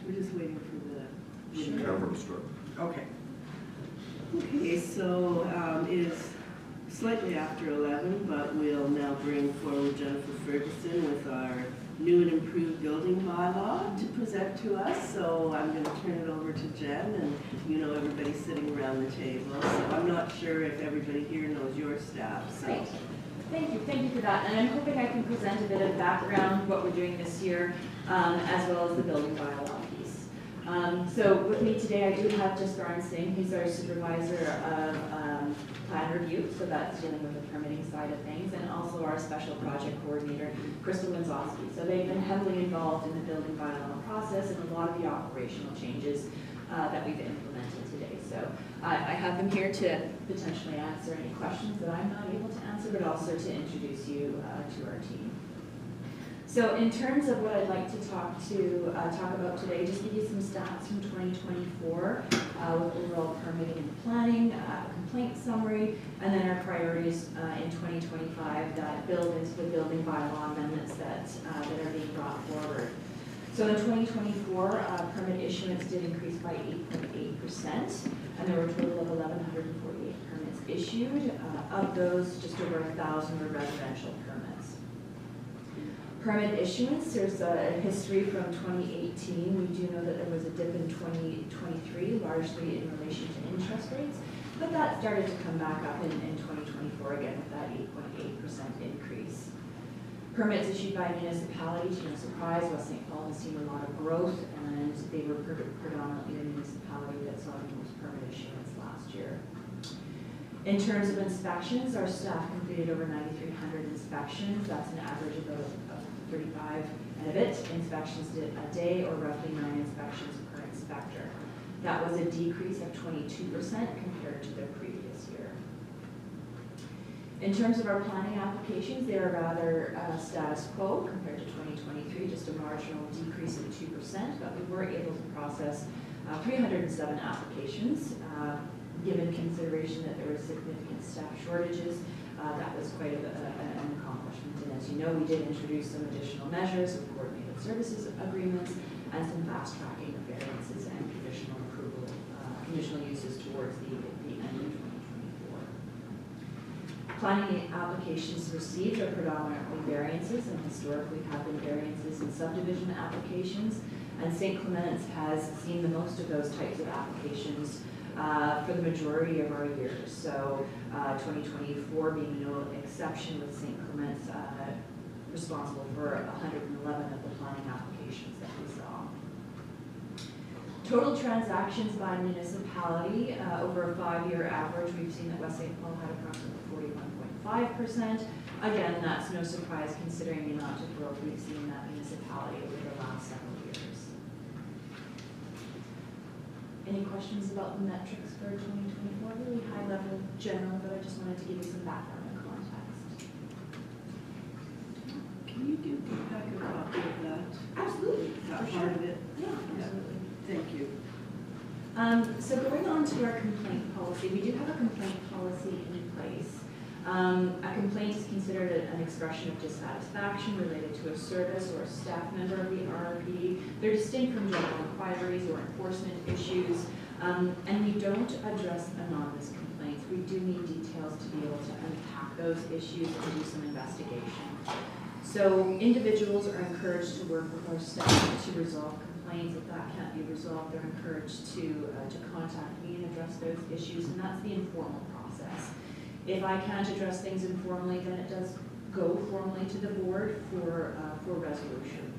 We're just waiting for the... Camera to start. Okay. Okay, so it is slightly after 11, but we'll now bring forward Jennifer Ferguson with our new and improved building bylaw to present to us. So I'm going to turn it over to Jen, and you know everybody's sitting around the table. So I'm not sure if everybody here knows your staff. So. Great. Thank you for that. And I'm hoping I can present a bit of background, what we're doing this year, as well as the building bylaw piece. So with me today, I do have Jasparan Singh. He's our supervisor of plan review, so that's dealing with the permitting side of things, and also our special project coordinator, Crystal Wenzowski. So they've been heavily involved in the building bylaw process and a lot of the operational changes that we've implemented today. So I have them here to potentially answer any questions that I'm not able to answer, but also to introduce you to our team. So in terms of what I'd like to talk about today, just give you some stats from 2024 with overall permitting and planning, a complaint summary, and then our priorities in 2025 that build into the building bylaw amendments that are being brought forward. So in 2024, permit issuance did increase by 8.8%, and there were a total of 1,148 permits issued. Of those, just over 1,000 were residential permits. Permit issuance, there's a history from 2018. We do know that there was a dip in 2023, largely in relation to interest rates, but that started to come back up in 2024 again with that 8.8% increase. Permits issued by municipalities, no surprise, West St. Paul has seen a lot of growth, and they were predominantly the municipality that saw the most permit issuance last year. In terms of inspections, our staff completed over 9,300 inspections. That's an average of 35 and a bit inspections a day, or roughly 9 inspections per inspector. That was a decrease of 22% compared to the previous year. In terms of our planning applications, they are rather status quo compared to 2023, just a marginal decrease of 2%, but we were able to process 307 applications. Given consideration that there were significant staff shortages, that was quite an accomplishment. And as you know, we did introduce some additional measures of coordinated services agreements and some fast tracking of variances and conditional approval, conditional uses towards the end of 2024. Planning applications received are predominantly variances, and historically have been variances in subdivision applications. And St. Clements has seen the most of those types of applications for the majority of our years. So 2024 being no exception, with St. Clements responsible for 111 of the planning applications that we saw. Total transactions by municipality, over a 5-year average, we've seen that West St. Paul had approximately 41.5%. Again, that's no surprise considering the amount of growth we've seen in that municipality over the last several years. Any questions about the metrics for 2024? Really high level, general, but I just wanted to give you some background and context. Can you give back a copy of that? Absolutely. That part of it? Yeah, absolutely. Thank you. So going on to our complaint policy, we do have a complaint policy in place. A complaint is considered an expression of dissatisfaction related to a service or a staff member of the RRP. They're distinct from general inquiries or enforcement issues, and we don't address anonymous complaints. We do need details to be able to unpack those issues and do some investigation. So individuals are encouraged to work with our staff to resolve complaints. If that can't be resolved, they're encouraged to contact me and address those issues, and that's the informal process. If I can't address things informally, then it does go formally to the board for resolution.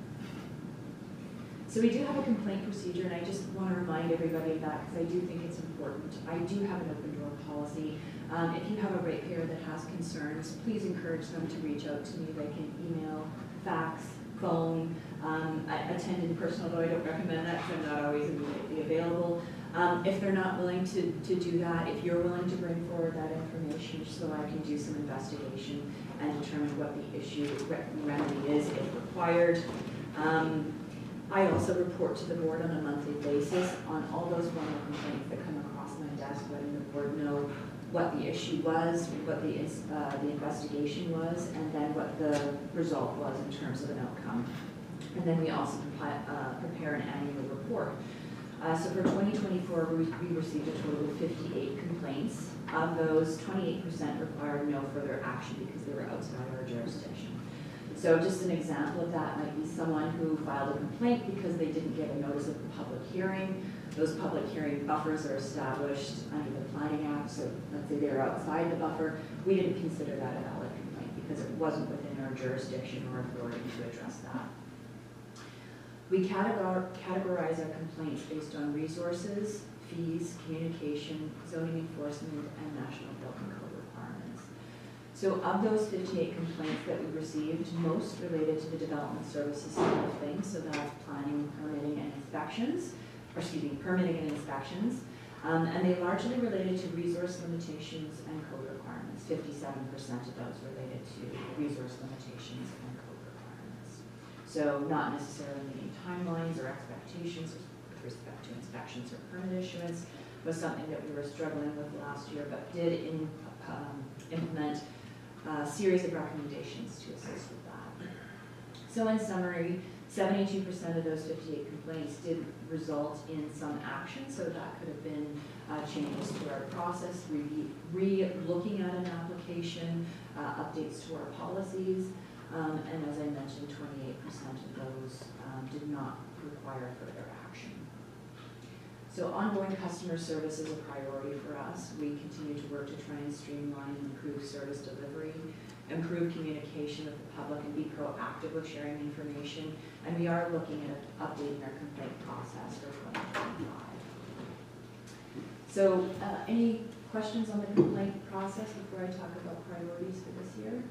So we do have a complaint procedure, and I just want to remind everybody of that because I do think it's important. I do have an open door policy. If you have a ratepayer that has concerns, please encourage them to reach out to me. They can email, fax, phone, attend in person, although I don't recommend that because I'm not always immediately available. If they're not willing to do that, if you're willing to bring forward that information so I can do some investigation and determine what the issue remedy is if required. I also report to the board on a monthly basis on all those formal complaints that come across my desk, letting the board know what the issue was, what the investigation was, and then what the result was in terms of an outcome. And then we also prepare an annual report report. So for 2024, we received a total of 58 complaints. Of those, 28% required no further action because they were outside our jurisdiction. So just an example of that might be someone who filed a complaint because they didn't get a notice of the public hearing. Those public hearing buffers are established under the Planning Act, so let's say they're outside the buffer. We didn't consider that a valid complaint because it wasn't within our jurisdiction or authority to address that. We categorize our complaints based on resources, fees, communication, zoning enforcement, and national building code requirements. So of those 58 complaints that we received, most related to the development services side of things, so that's planning, permitting, and inspections, or excuse me, permitting and inspections, and they largely related to resource limitations and code requirements. 57% of those related to resource limitations and code requirements. So not necessarily meeting timelines or expectations with respect to inspections or permit issuance was something that we were struggling with last year, but did implement a series of recommendations to assist with that. So in summary, 72% of those 58 complaints did result in some action, so that could have been changes to our process, re-looking at an application, updates to our policies, and as I mentioned, 28% of those did not require further action. So ongoing customer service is a priority for us. We continue to work to try and streamline and improve service delivery, improve communication with the public, and be proactive with sharing information. And we are looking at updating our complaint process for 2025. So any questions on the complaint process before I talk about priorities for this year?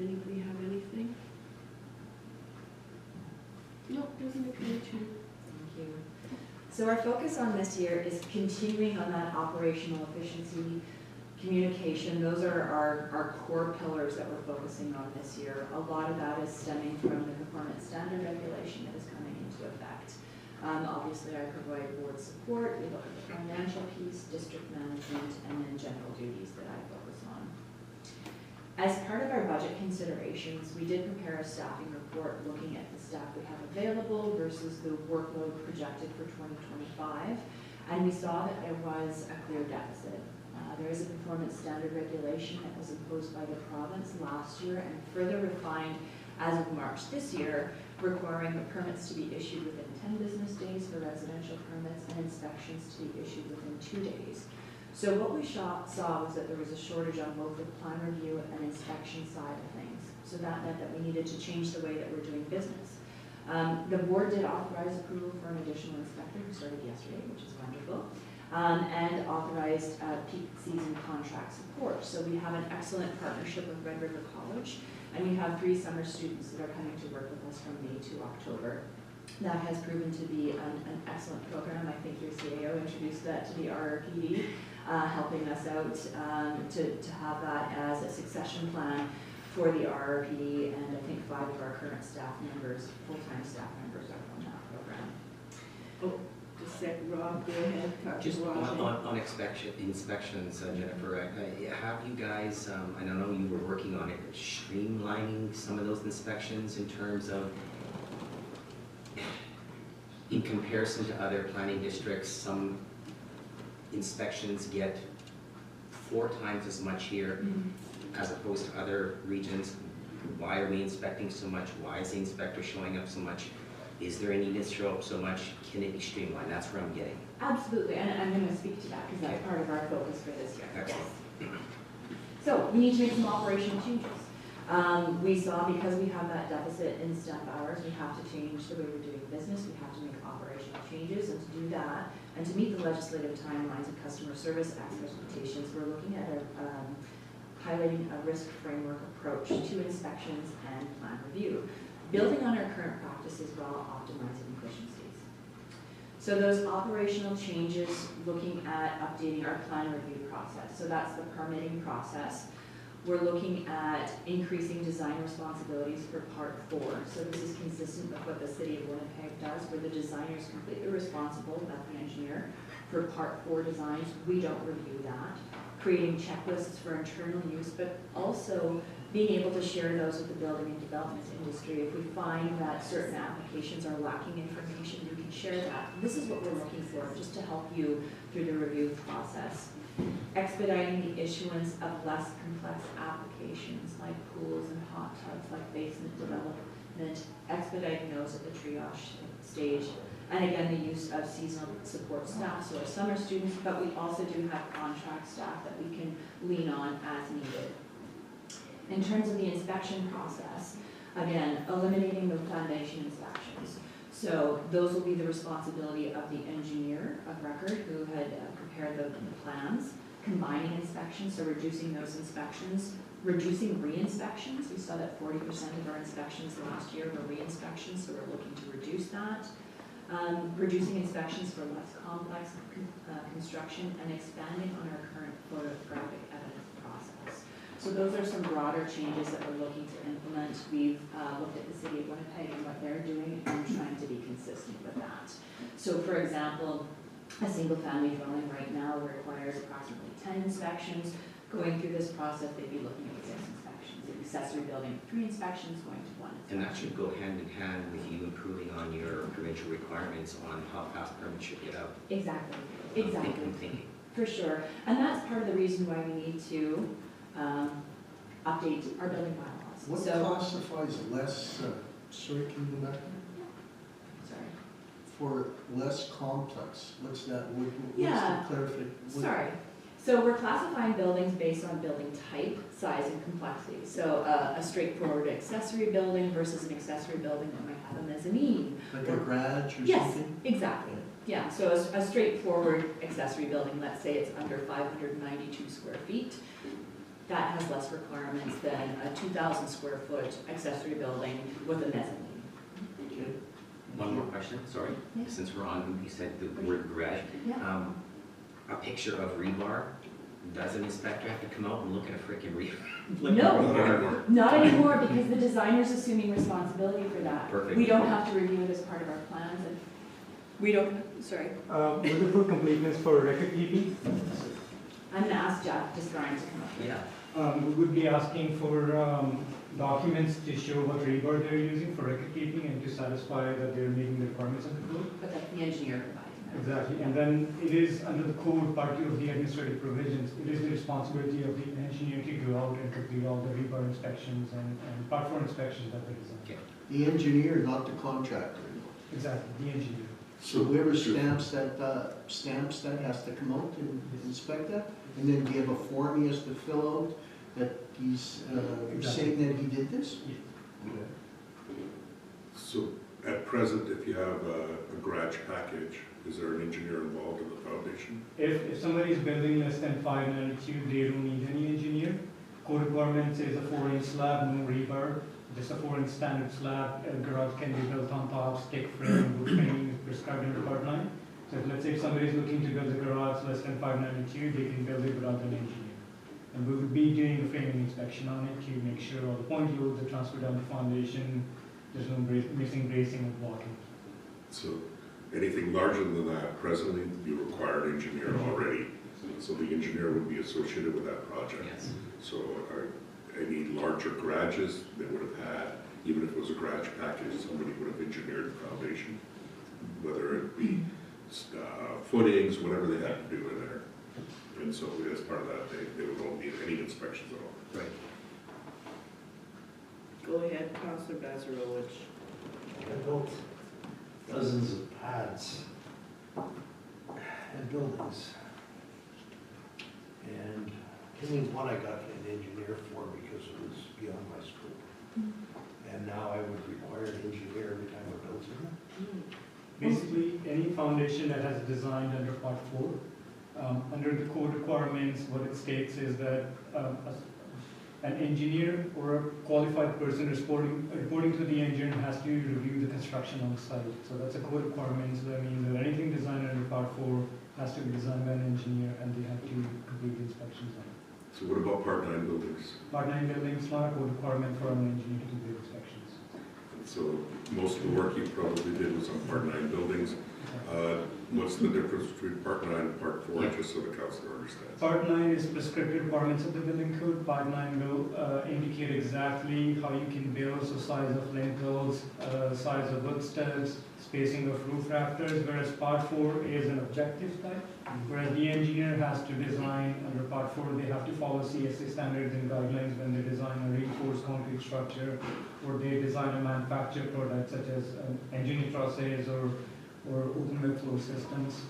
Anybody have anything? No, doesn't occur to. Thank you. So our focus on this year is continuing on that operational efficiency, communication. Those are our core pillars that we're focusing on this year. A lot of that is stemming from the conformance standard regulation that is coming into effect. Obviously, I provide board support. We look at the financial piece, district management, and then general duties that I focus on. As part of our budget considerations, we did prepare a staffing report looking at the staff we have available versus the workload projected for 2025, and we saw that there was a clear deficit. There is a performance standard regulation that was imposed by the province last year and further refined as of March this year, requiring the permits to be issued within 10 business days for residential permits and inspections to be issued within 2 days. So what we saw was that there was a shortage on both the plan review and inspection side of things. So that meant that we needed to change the way that we're doing business. The board did authorize approval for an additional inspector who started yesterday, which is wonderful, and authorized peak season contract support. So we have an excellent partnership with Red River College, and we have 3 summer students that are coming to work with us from May to October. That has proven to be an excellent program. I think your CAO introduced that to the RRPD, helping us out to have that as a succession plan for the RRPD, and I think 5 of our current staff members, full-time staff members, are from that program. Oh, just a sec, Rob, go ahead. Just on inspections, Jennifer, have you guys, I don't know, you were working on it, streamlining some of those inspections in terms of, in comparison to other planning districts, some inspections get 4 times as much here as opposed to other regions. Why are we inspecting so much? Why is the inspector showing up so much? Is there a need to show up so much? Can it be streamlined? That's where I'm getting. Absolutely, and I'm going to speak to that because that's part of our focus for this year. Excellent. Yes. So we need to make some operational changes. We saw, because we have that deficit in staff hours, we have to change the way we're doing business. We have to make operational changes, and to do that, and to meet the legislative timelines and customer service expectations, we're looking at highlighting a risk framework approach to inspections and plan review, building on our current practices while optimizing efficiencies. So those operational changes, looking at updating our plan review process. So that's the permitting process. We're looking at increasing design responsibilities for Part 4. So this is consistent with what the City of Winnipeg does, where the designer is completely responsible, that's the engineer, for Part 4 designs. We don't review that. creating checklists for internal use, but also being able to share those with the building and development industry. If we find that certain applications are lacking information, we can share that. This is what we're looking for, just to help you through the review process. Expediting the issuance of less complex applications like pools and hot tubs, like basement development, expediting those at the triage stage. And again, the use of seasonal support staff, so our summer students, but we also do have contract staff that we can lean on as needed. In terms of the inspection process, again, eliminating the foundation inspections. So those will be the responsibility of the engineer of record who had prepared the plans, combining inspections, so reducing those inspections, reducing re-inspections. We saw that 40% of our inspections last year were re-inspections, so we're looking to reduce that. Reducing inspections for less complex construction and expanding on our current photographic evidence process. So those are some broader changes that we're looking to implement. We've looked at the city of Winnipeg and what they're doing and trying to be consistent with that. So for example, a single family dwelling right now requires approximately 10 inspections. Going through this process, they'd be looking at 6 inspections. An accessory building, 3 inspections, going to 1 inspection. And that should go hand in hand with you improving on your provincial requirements on how fast permits should get out. Exactly, I'm exactly. thinking. For sure. And that's part of the reason why we need to update our building bylaws. What So, classifies less, sorry, can you go back? sorry. For less complex, what's that, what's Yeah. the clarification? Sorry. So we're classifying buildings based on building type, size, and complexity. So a straightforward accessory building versus an accessory building that might have a mezzanine. Like a garage or Yes, something? exactly. Yeah, so a straightforward accessory building, let's say it's under 592 square feet, that has less requirements than a 2,000 square foot accessory building with a mezzanine. Okay. One more question, sorry, Yeah. since we're on, you said the word garage. Yeah. A picture of rebar, does an inspector have to come out and look at a frickin' rebar? No. Not anymore, because the designer's assuming responsibility for that. Perfect. We don't have to review it as part of our plans, and we don't, sorry. Looking for completeness for record keeping, I'm gonna ask Jeff Desgarn to come up here. Yeah, we would be asking for documents to show what rebar they're using for record keeping and to satisfy that they're meeting the requirements of the code. But that's the engineer providing that. Exactly, and then it is under the code, part of the administrative provisions, it is the responsibility of the engineer to go out and complete all the rebar inspections and part 4 inspections that they design. okay. The engineer, not the contractor. Exactly, the engineer. So whoever stamps that has to come out and inspect that? And then do you have a form he has to fill out that he's saying that he did this? Yeah. Okay. So at present, if you have a garage package, is there an engineer involved in the foundation? If somebody is building less than 592, they don't need any engineer. Code requirement says a 4-inch slab, no rebar, just a 4-inch standard slab. A garage can be built on top, stick frame, wood framing is prescribed in the part 9. So let's say if somebody is looking to build a garage less than 592, they can build it without an engineer. And we would be doing a framing inspection on it to make sure all the point loads are transferred down the foundation, there's no missing bracing and blocking. So anything larger than that, presently, you require an engineer already. So the engineer would be associated with that project. Yes. So any larger garages, they would have had, even if it was a garage package, somebody would have engineered the foundation, whether it be footings, whatever they had to do in there. And so as part of that, they would not need any inspections at all. Right. Go ahead, Councilor Bazarowicz. I built dozens of pads and buildings. And only one I got an engineer for because it was beyond my scope. And now I would require an engineer every time I build something. Basically, any foundation that has designed under part 4, under the code requirements, what it states is that an engineer or a qualified person reporting to the engineer has to review the construction on the site. So that's a code requirement, so that means that anything designed under part 4 has to be designed by an engineer and they have to complete the inspections on it. So what about part 9 buildings? Part 9 buildings, not a code requirement for an engineer to complete inspections. So most of the work you probably did was on part 9 buildings. What what's the difference between part 9 and part 4, just so the councillor understands? Part 9 is prescriptive requirements of the building code. Part 9 will indicate exactly how you can build, so size of lintels, size of wood studs, spacing of roof rafters, whereas Part 4 is an objective type. Whereas the engineer has to design, under Part 4, they have to follow CSA standards and guidelines when they design a reinforced concrete structure, or they design a manufactured product such as engineer trusses or open web flow systems.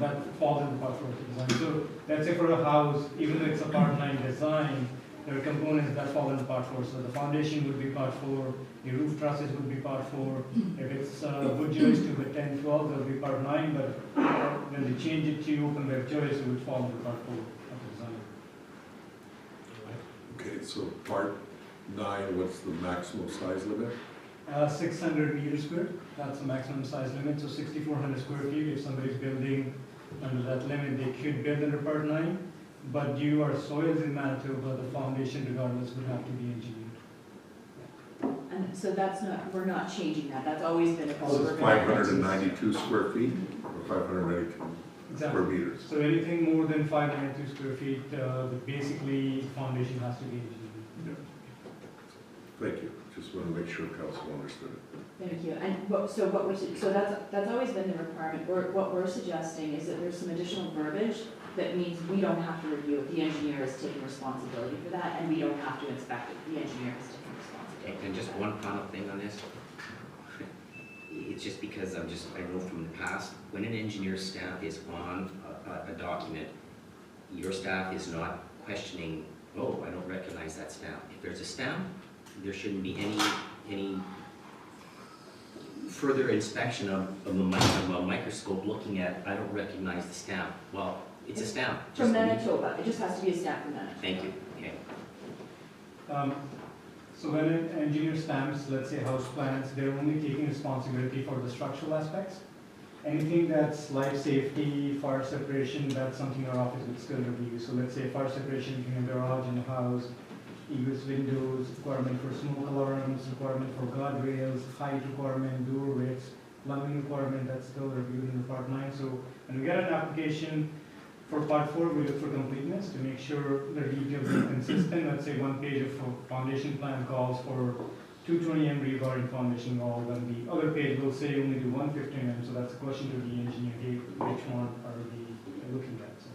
That falls into Part 4 design. So let's say for a house, even though it's a Part 9 design, there are components that fall into Part 4. So the foundation would be Part 4, the roof trusses would be Part 4. If it's wood joist to the 10, 12, that would be Part 9, but when they change it to open web joist, it would fall into Part 4 of the design. Okay, so part 9, what's the maximum size limit? 600 meters square, that's the maximum size limit, so 6,400 square feet. If somebody's building under that limit, they could build under Part 9, but due to our soils in Manitoba, the foundation regardless would have to be engineered. And so that's not, we're not changing that, that's always been a So code. it's 592 square feet, or 592 square Exactly. meters? So anything more than 592 square feet, basically foundation has to be engineered. Thank you, just want to make sure council understood it. Thank you. And so that's always been the requirement. What we're suggesting is that there's some additional verbiage that means we don't have to review it. The engineer is taking responsibility for that, and we don't have to inspect it. The engineer is taking responsibility. And just one final thing on this. It's just because I know from the past, when an engineer's stamp is on a document, your staff is not questioning, oh, I don't recognize that stamp. If there's a stamp, there shouldn't be any further inspection of a microscope looking at, I don't recognize the stamp. Well, it's a stamp. From Manitoba, it just has to be a stamp from Manitoba. Thank you. Okay. So when an engineer stamps, let's say house plans, they're only taking responsibility for the structural aspects. Anything that's life safety, fire separation, that's something our office would still review. So let's say fire separation between a garage and a house, egress windows, requirement for smoke alarms, requirement for guardrails, height requirement, door widths, plumbing requirement, that's still reviewed in Part 9. So when we get an application for Part 4, we look for completeness to make sure the details are consistent. Let's say one page of foundation plan calls for 220 M rebar in foundation wall, then the other page will say only do 115 M. So that's a question to the engineer, hey, which one are we looking at? So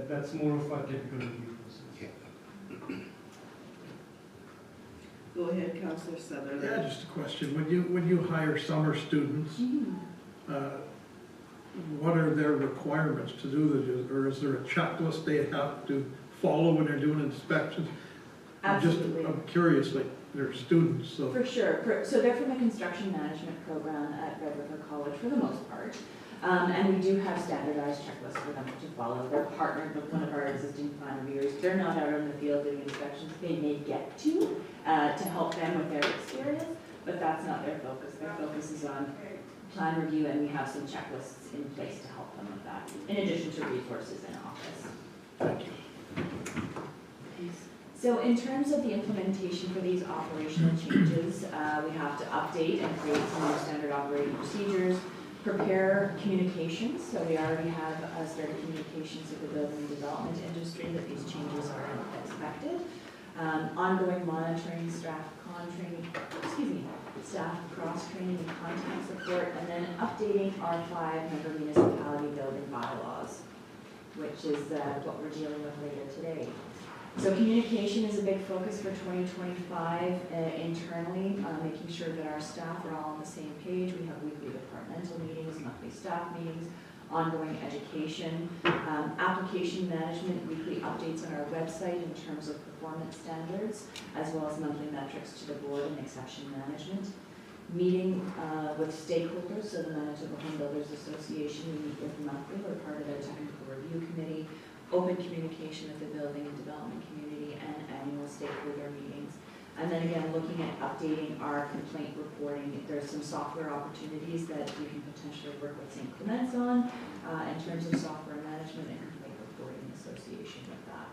that's more of a typical review process. Okay. Go ahead, Councillor Sutherland. Yeah, just a question. When you hire summer students, what are their requirements to do this? Or is there a checklist they have to follow when they're doing inspections? Absolutely. I'm curious, like, they're students, so. For sure. So they're from the construction management program at Red River College for the most part. And we do have standardized checklists for them to follow. They're partnered with one of our existing plan reviewers. They're not out in the field doing inspections. They may get to help them with their experience, but that's not their focus. Their focus is on plan review, and we have some checklists in place to help them with that, in addition to resources in office. Thank you. So in terms of the implementation for these operational changes, we have to update and create some new standard operating procedures, prepare communications. So we already have started communications with the building and development industry that these changes are expected. Ongoing monitoring, staff cross-training and content support, and then updating our 5-member municipality building bylaws, which is what we're dealing with later today. So communication is a big focus for 2025 internally, making sure that our staff are all on the same page. We have weekly departmental meetings, monthly staff meetings, ongoing education, application management, weekly updates on our website in terms of performance standards, as well as monthly metrics to the board and exception management. Meeting with stakeholders, so the Manitoba Home Builders Association, we meet with monthly. We're part of their technical review committee. Open communication with the building and development community, and annual stakeholder meetings. And then again, looking at updating our complaint reporting. There's some software opportunities that we can potentially work with St. Clements on in terms of software management and complaint reporting in association with that.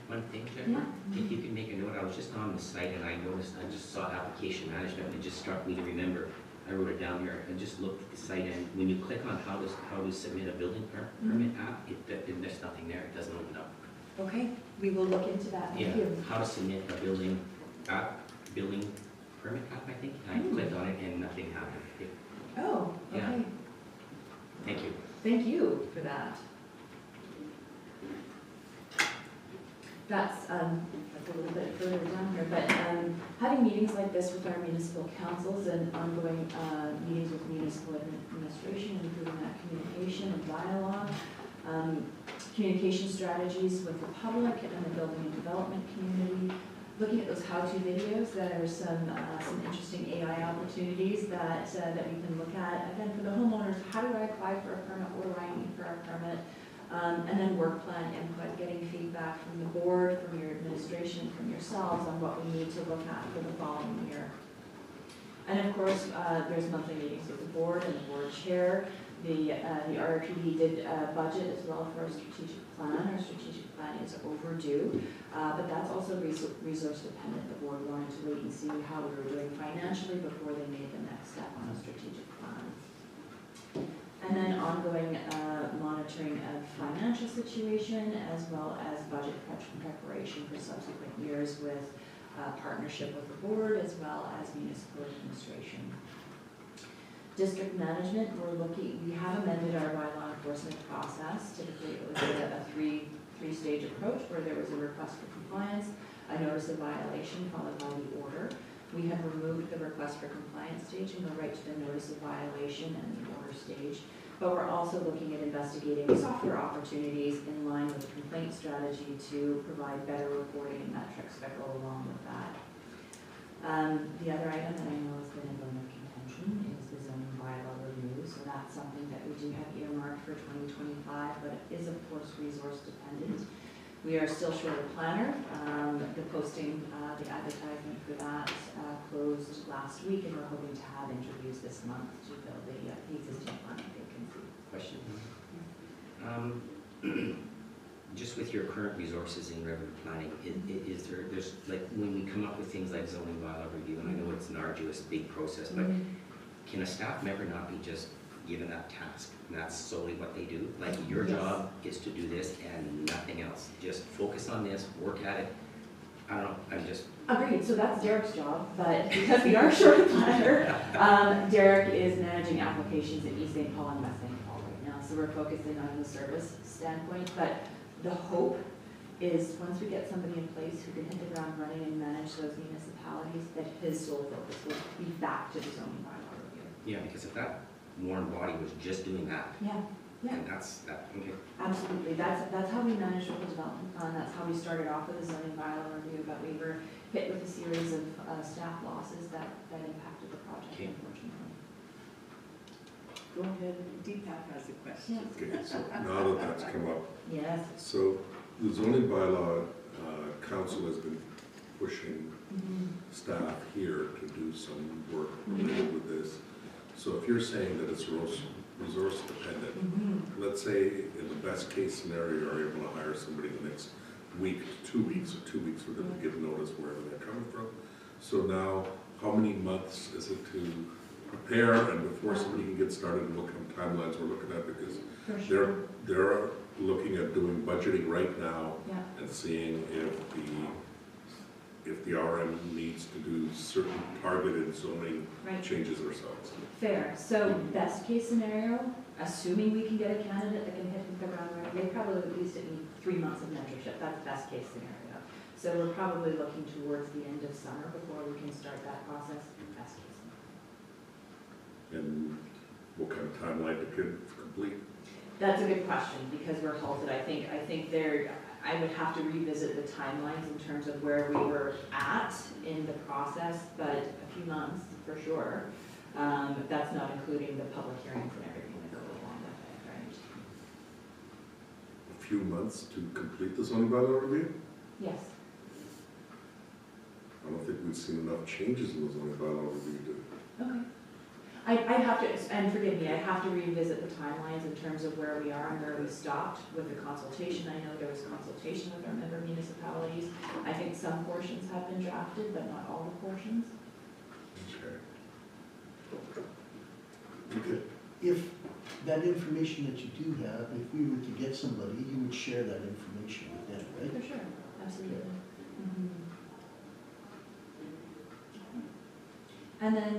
One thing, Jennifer, if you can make a note, I was just on the site and I noticed, I just saw application management and it just struck me to remember, I wrote it down here, I just looked at the site, and when you click on how to submit a building permit app, there's nothing there, it doesn't open up. Okay, we will look into that, Yeah, thank you. how to submit a building permit app, I think, and I clicked on it and nothing happened. Oh, Yeah. okay, Thank you. thank you for that. That's a little bit further down here, but having meetings like this with our municipal councils and ongoing meetings with municipal administration, improving that communication and dialogue, communication strategies with the public and the building and development community, looking at those how-to videos, there are some interesting AI opportunities that we can look at. Again, for the homeowners, how do I apply for a permit, what do I need for a permit? And then work plan input, getting feedback from the board, from your administration, from yourselves on what we need to look at for the following year. And of course, there's monthly meetings with the board and the board chair. The RRPD did budget as well for our strategic plan. Our strategic plan is overdue, but that's also resource dependent. The board wanted to wait and see how we were doing financially before they made the next step on a strategic plan. And then ongoing monitoring of financial situation as well as budget preparation for subsequent years with partnership with the board as well as municipal administration. District management, we have amended our bylaw enforcement process. Typically it was a three-stage approach where there was a request for compliance, a notice of violation followed by the order. We have removed the request for compliance stage and go right to the notice of violation and the order stage. But we're also looking at investigating software opportunities in line with the complaint strategy to provide better reporting and metrics that go along with that. The other item that I know has been a bone of contention is the zoning bylaw review. So that's something that we do have earmarked for 2025, but it is of course resource dependent. We are still short a planner. The posting, the advertisement for that closed last week, and we're hoping to have interviews this month to fill the existing planning vacancy. Question. Just with your current resources in revenue planning, there's like, when we come up with things like zoning bylaw review, and I know it's an arduous, big process, but can a staff member not be just given that task, and that's solely what they do? Like, your job is to do this and nothing else. Just focus on this, work at it. I don't know, I'm just... Agreed, so that's Derek's job, but because we are short a planner, Derek is managing applications in East St. Paul and West St. Paul right now, so we're focusing on the service standpoint, but the hope is once we get somebody in place who can hit the ground running and manage those municipalities, that his sole focus will be back to the zoning bylaw review. Yeah, because if that Warren body was just doing that, Yeah. and okay. Absolutely, that's how we managed local development fund, that's how we started off with the zoning bylaw review, but we were hit with a series of staff losses that impacted the project, Okay. unfortunately. Go ahead, Deepak has a question. Okay, so now that that's come up, Yes. so the zoning bylaw council has been pushing staff here to do some work related with this. So if you're saying that it's resource dependent, let's say in the best case scenario, you're able to hire somebody the next week, 2 weeks, or 2 weeks for them to give notice wherever they're coming from. So now, how many months is it to prepare and before somebody can get started, and what kind of timelines we're looking at? Because For sure. they're looking at doing budgeting right now Yeah. and seeing if the RM needs to do certain targeted zoning Right. changes ourselves. Fair. So best case scenario, assuming we can get a candidate that can hit the ground running, they probably at least need 3 months of mentorship. That's best case scenario. So we're probably looking towards the end of summer before we can start that process. Best case scenario. And what kind of timeline to complete? That's a good question because we're halted. I think I would have to revisit the timelines in terms of where we were at in the process, but a few months for sure. That's not including the public hearings and everything that go along with it, right? A few months to complete the zoning bylaw review? Yes. I don't think we've seen enough changes in the zoning bylaw review to... Okay. I'd have to, and forgive me, I'd have to revisit the timelines in terms of where we are and where we stopped with the consultation. I know there was consultation with our member municipalities. I think some portions have been drafted, but not all the portions. Okay. Okay. If that information that you do have, if we were to get somebody, you would share that information with them, right? For sure, absolutely. Mhm. And then,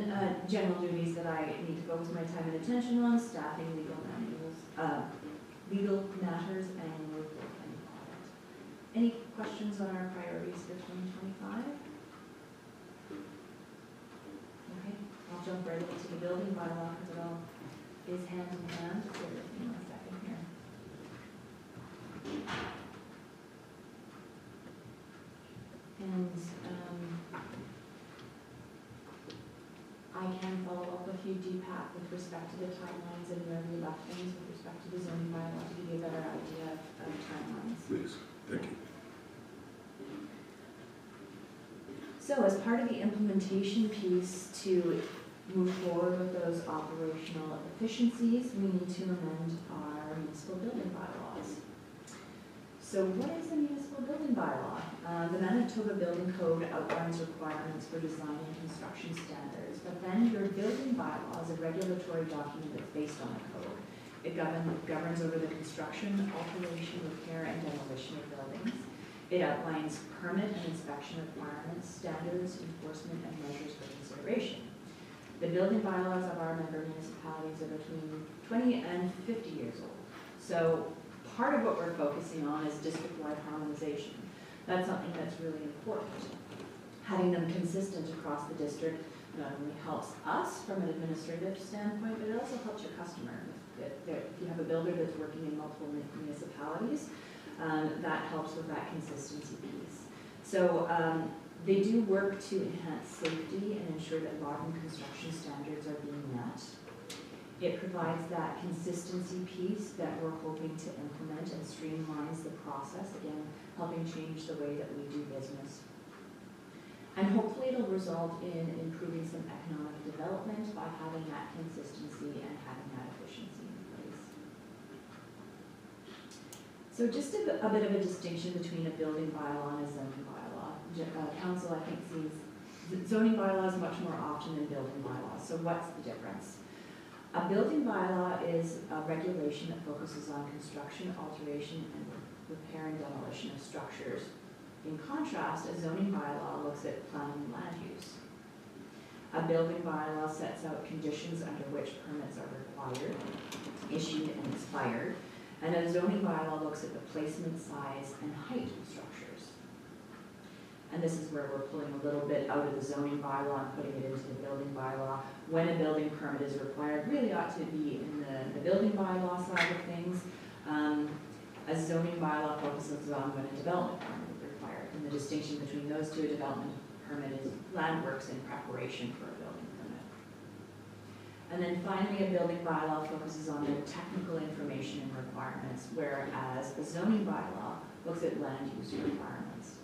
general duties that I need to focus my time and attention on, staffing, legal matters, annual report, and audit. Any questions on our priorities for 2025? Okay, I'll jump right into the building bylaw, because it all is hand in hand. Just bear with me 1 second here. And, I can follow up with you, Deepak, with respect to the timelines and where we left things with respect to the zoning bylaw to give you a better idea of timelines. Please, thank you. So as part of the implementation piece to move forward with those operational efficiencies, we need to amend our municipal building bylaws. So what is a municipal building bylaw? The Manitoba Building Code outlines requirements for design and construction standards, but then your building bylaw is a regulatory document that's based on the code. It governs over the construction, alteration, repair, and demolition of buildings. It outlines permit and inspection requirements, standards, enforcement, and measures for consideration. The building bylaws of our member municipalities are between 20 and 50 years old. So part of what we're focusing on is district-wide harmonization. That's something that's really important. Having them consistent across the district not only helps us from an administrative standpoint, but it also helps your customer. If you have a builder that's working in multiple municipalities, that helps with that consistency piece. So they do work to enhance safety and ensure that modern construction standards are being met. It provides that consistency piece that we're hoping to implement and streamlines the process, again, helping change the way that we do business. And hopefully it'll result in improving some economic development by having that consistency and having that efficiency in place. So just a bit of a distinction between a building bylaw and a zoning bylaw. Council, I think, sees zoning bylaws much more often than building bylaws. So what's the difference? A building bylaw is a regulation that focuses on construction, alteration, and repair and demolition of structures. In contrast, a zoning bylaw looks at planning and land use. A building bylaw sets out conditions under which permits are required, issued, and expired. And a zoning bylaw looks at the placement, size, and height of structures. And this is where we're pulling a little bit out of the zoning bylaw and putting it into the building bylaw. When a building permit is required, really ought to be in the building bylaw side of things. A zoning bylaw focuses on when a development permit is required. And the distinction between those two, a development permit is land works in preparation for a building permit. And then finally, a building bylaw focuses on the technical information and requirements, whereas a zoning bylaw looks at land use requirements.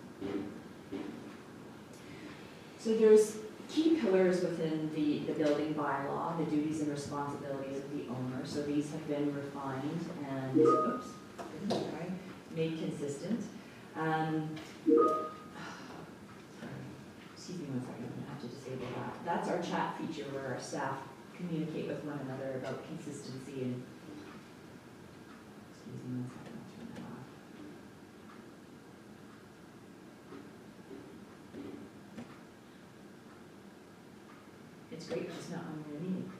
So there's key pillars within the building bylaw, the duties and responsibilities of the owner. So these have been refined and, made consistent. Excuse me 1 second, I'm gonna have to disable that. That's our chat feature where our staff communicate with one another about consistency and, excuse me 1 second, I'll turn that off. It's great, but it's not on the meeting.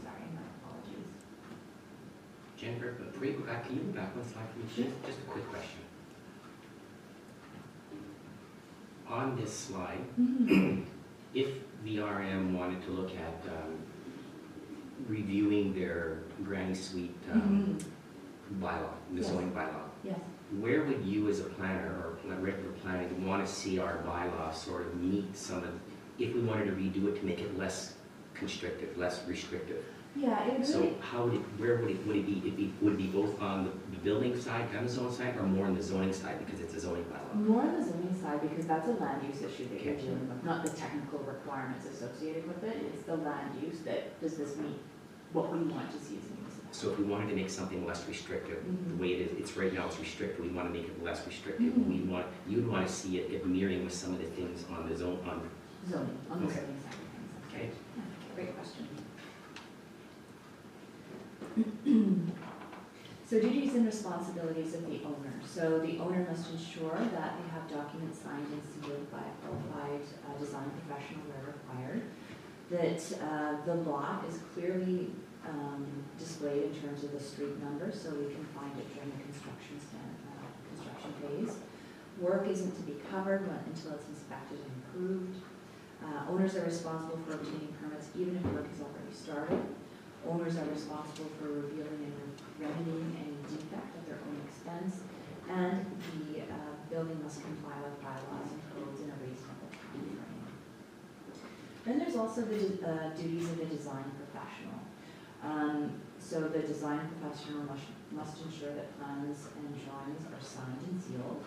Sorry, my apologies. Jennifer, before you go back, can you go back 1 slide for me? Just a quick question. On this slide, if VRM wanted to look at reviewing their granny suite bylaw, the Yes. zoning bylaw, Yes. where would you as a planner or regular planner want to see our bylaw sort of meet some of, if we wanted to redo it to make it less constrictive, less restrictive. Yeah, it So really, how would it, where would it be? Would it be both on the building side and the zone side, or more on the zoning side because it's a zoning bylaw? more on the zoning side, because that's a land use issue that you're Okay. dealing with, not the technical requirements associated with it, it's the land use that, does this meet what we want to see as a municipality? So if we wanted to make something less restrictive, the Mhm. way it is, it's right now it's restricted, we want to make it less restrictive. Mhm. You'd want to see it mirroring with some of the things on the zone, on, Zoning, on the Okay. zoning side of things. okay? Yeah, great question. So duties and responsibilities of the owner. So the owner must ensure that they have documents signed and sealed by a qualified design professional where required, that the lot is clearly displayed in terms of the street number, so we can find it during the construction phase. Work isn't to be covered until it's inspected and approved. Owners are responsible for obtaining permits even if work is already started. Owners are responsible for revealing and remedying any defect at their own expense, and the building must comply with bylaws and codes in a reasonable time frame. Then there's also the duties of the design professional. So the design professional must ensure that plans and drawings are signed and sealed.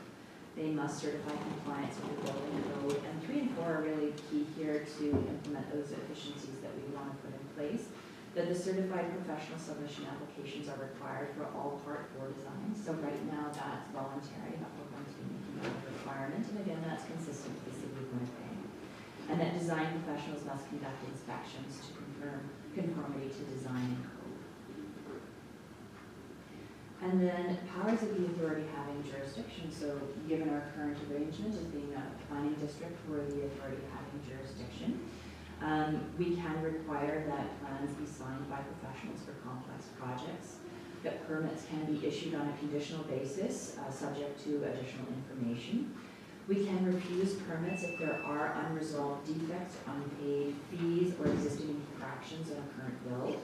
They must certify compliance with the building code, and 3 and 4 are really key here to implement those efficiencies that we want to put in place. That the certified professional submission applications are required for all Part 4 designs. So right now that's voluntary, but we're going to be making that a requirement, and again, that's consistent with the City of Winnipeg. And that design professionals must conduct inspections to confirm conformity to design and code. And then powers of the authority having jurisdiction. So given our current arrangement as being a planning district for the authority having jurisdiction, we can require that plans be signed by professionals for complex projects, that permits can be issued on a conditional basis, subject to additional information. We can refuse permits if there are unresolved defects, unpaid fees, or existing infractions in a current build.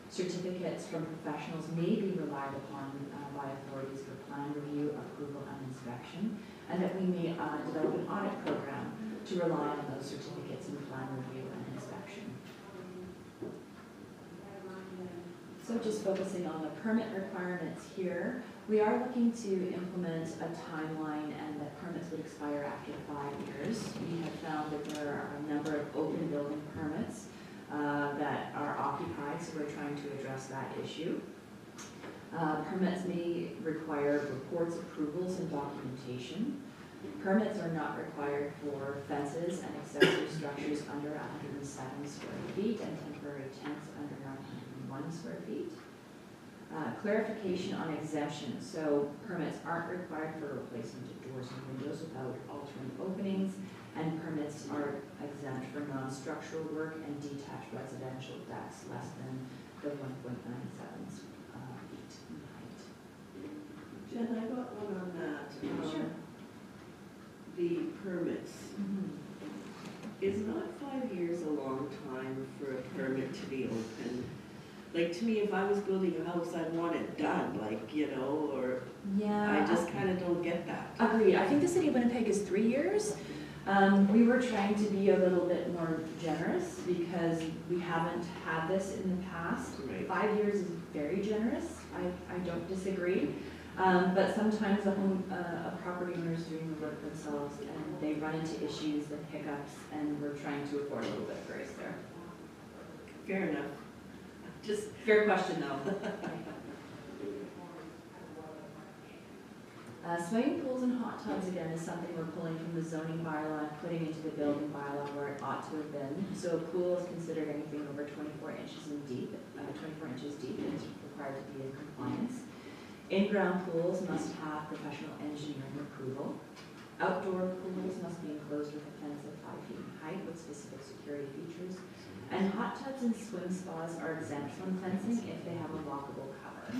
Certificates from professionals may be relied upon by authorities for plan review, approval, and inspection, and that we may develop an audit program to rely on those certificates in plan review and inspection. So just focusing on the permit requirements here, we are looking to implement a timeline and that permits would expire after 5 years. We have found that there are a number of open building permits that are occupied, so we're trying to address that issue. Permits may require reports, approvals, and documentation. Permits are not required for fences and accessory structures under 107 square feet and temporary tents under 901 square feet. Clarification on exemptions. So permits aren't required for replacement of doors and windows without altering openings, and permits are exempt for non-structural work and detached residential decks less than the 1.97 feet in height. Jen, I got one on that. Sure. The permits. Is not 5 years a long time for a permit to be open? Like, to me, if I was building a house, I'd want it done, like, you know, or Yeah. I just kind of don't get that. Agreed. I think the City of Winnipeg is 3 years. We were trying to be a little bit more generous because we haven't had this in the past. Right. 5 years is very generous. I don't disagree. But sometimes a property owner is doing the work themselves and they run into issues and hiccups, and we're trying to afford a little bit of grace there. Fair enough. Just, Fair question, though. Swimming pools and hot tubs, again, is something we're pulling from the zoning bylaw and putting into the building bylaw where it ought to have been. So a pool is considered anything over 24 inches deep, and is required to be in compliance. In-ground pools must have professional engineering approval. Outdoor pools must be enclosed with a fence of 5 feet in height with specific security features. And hot tubs and swim spas are exempt from fencing if they have a lockable cover.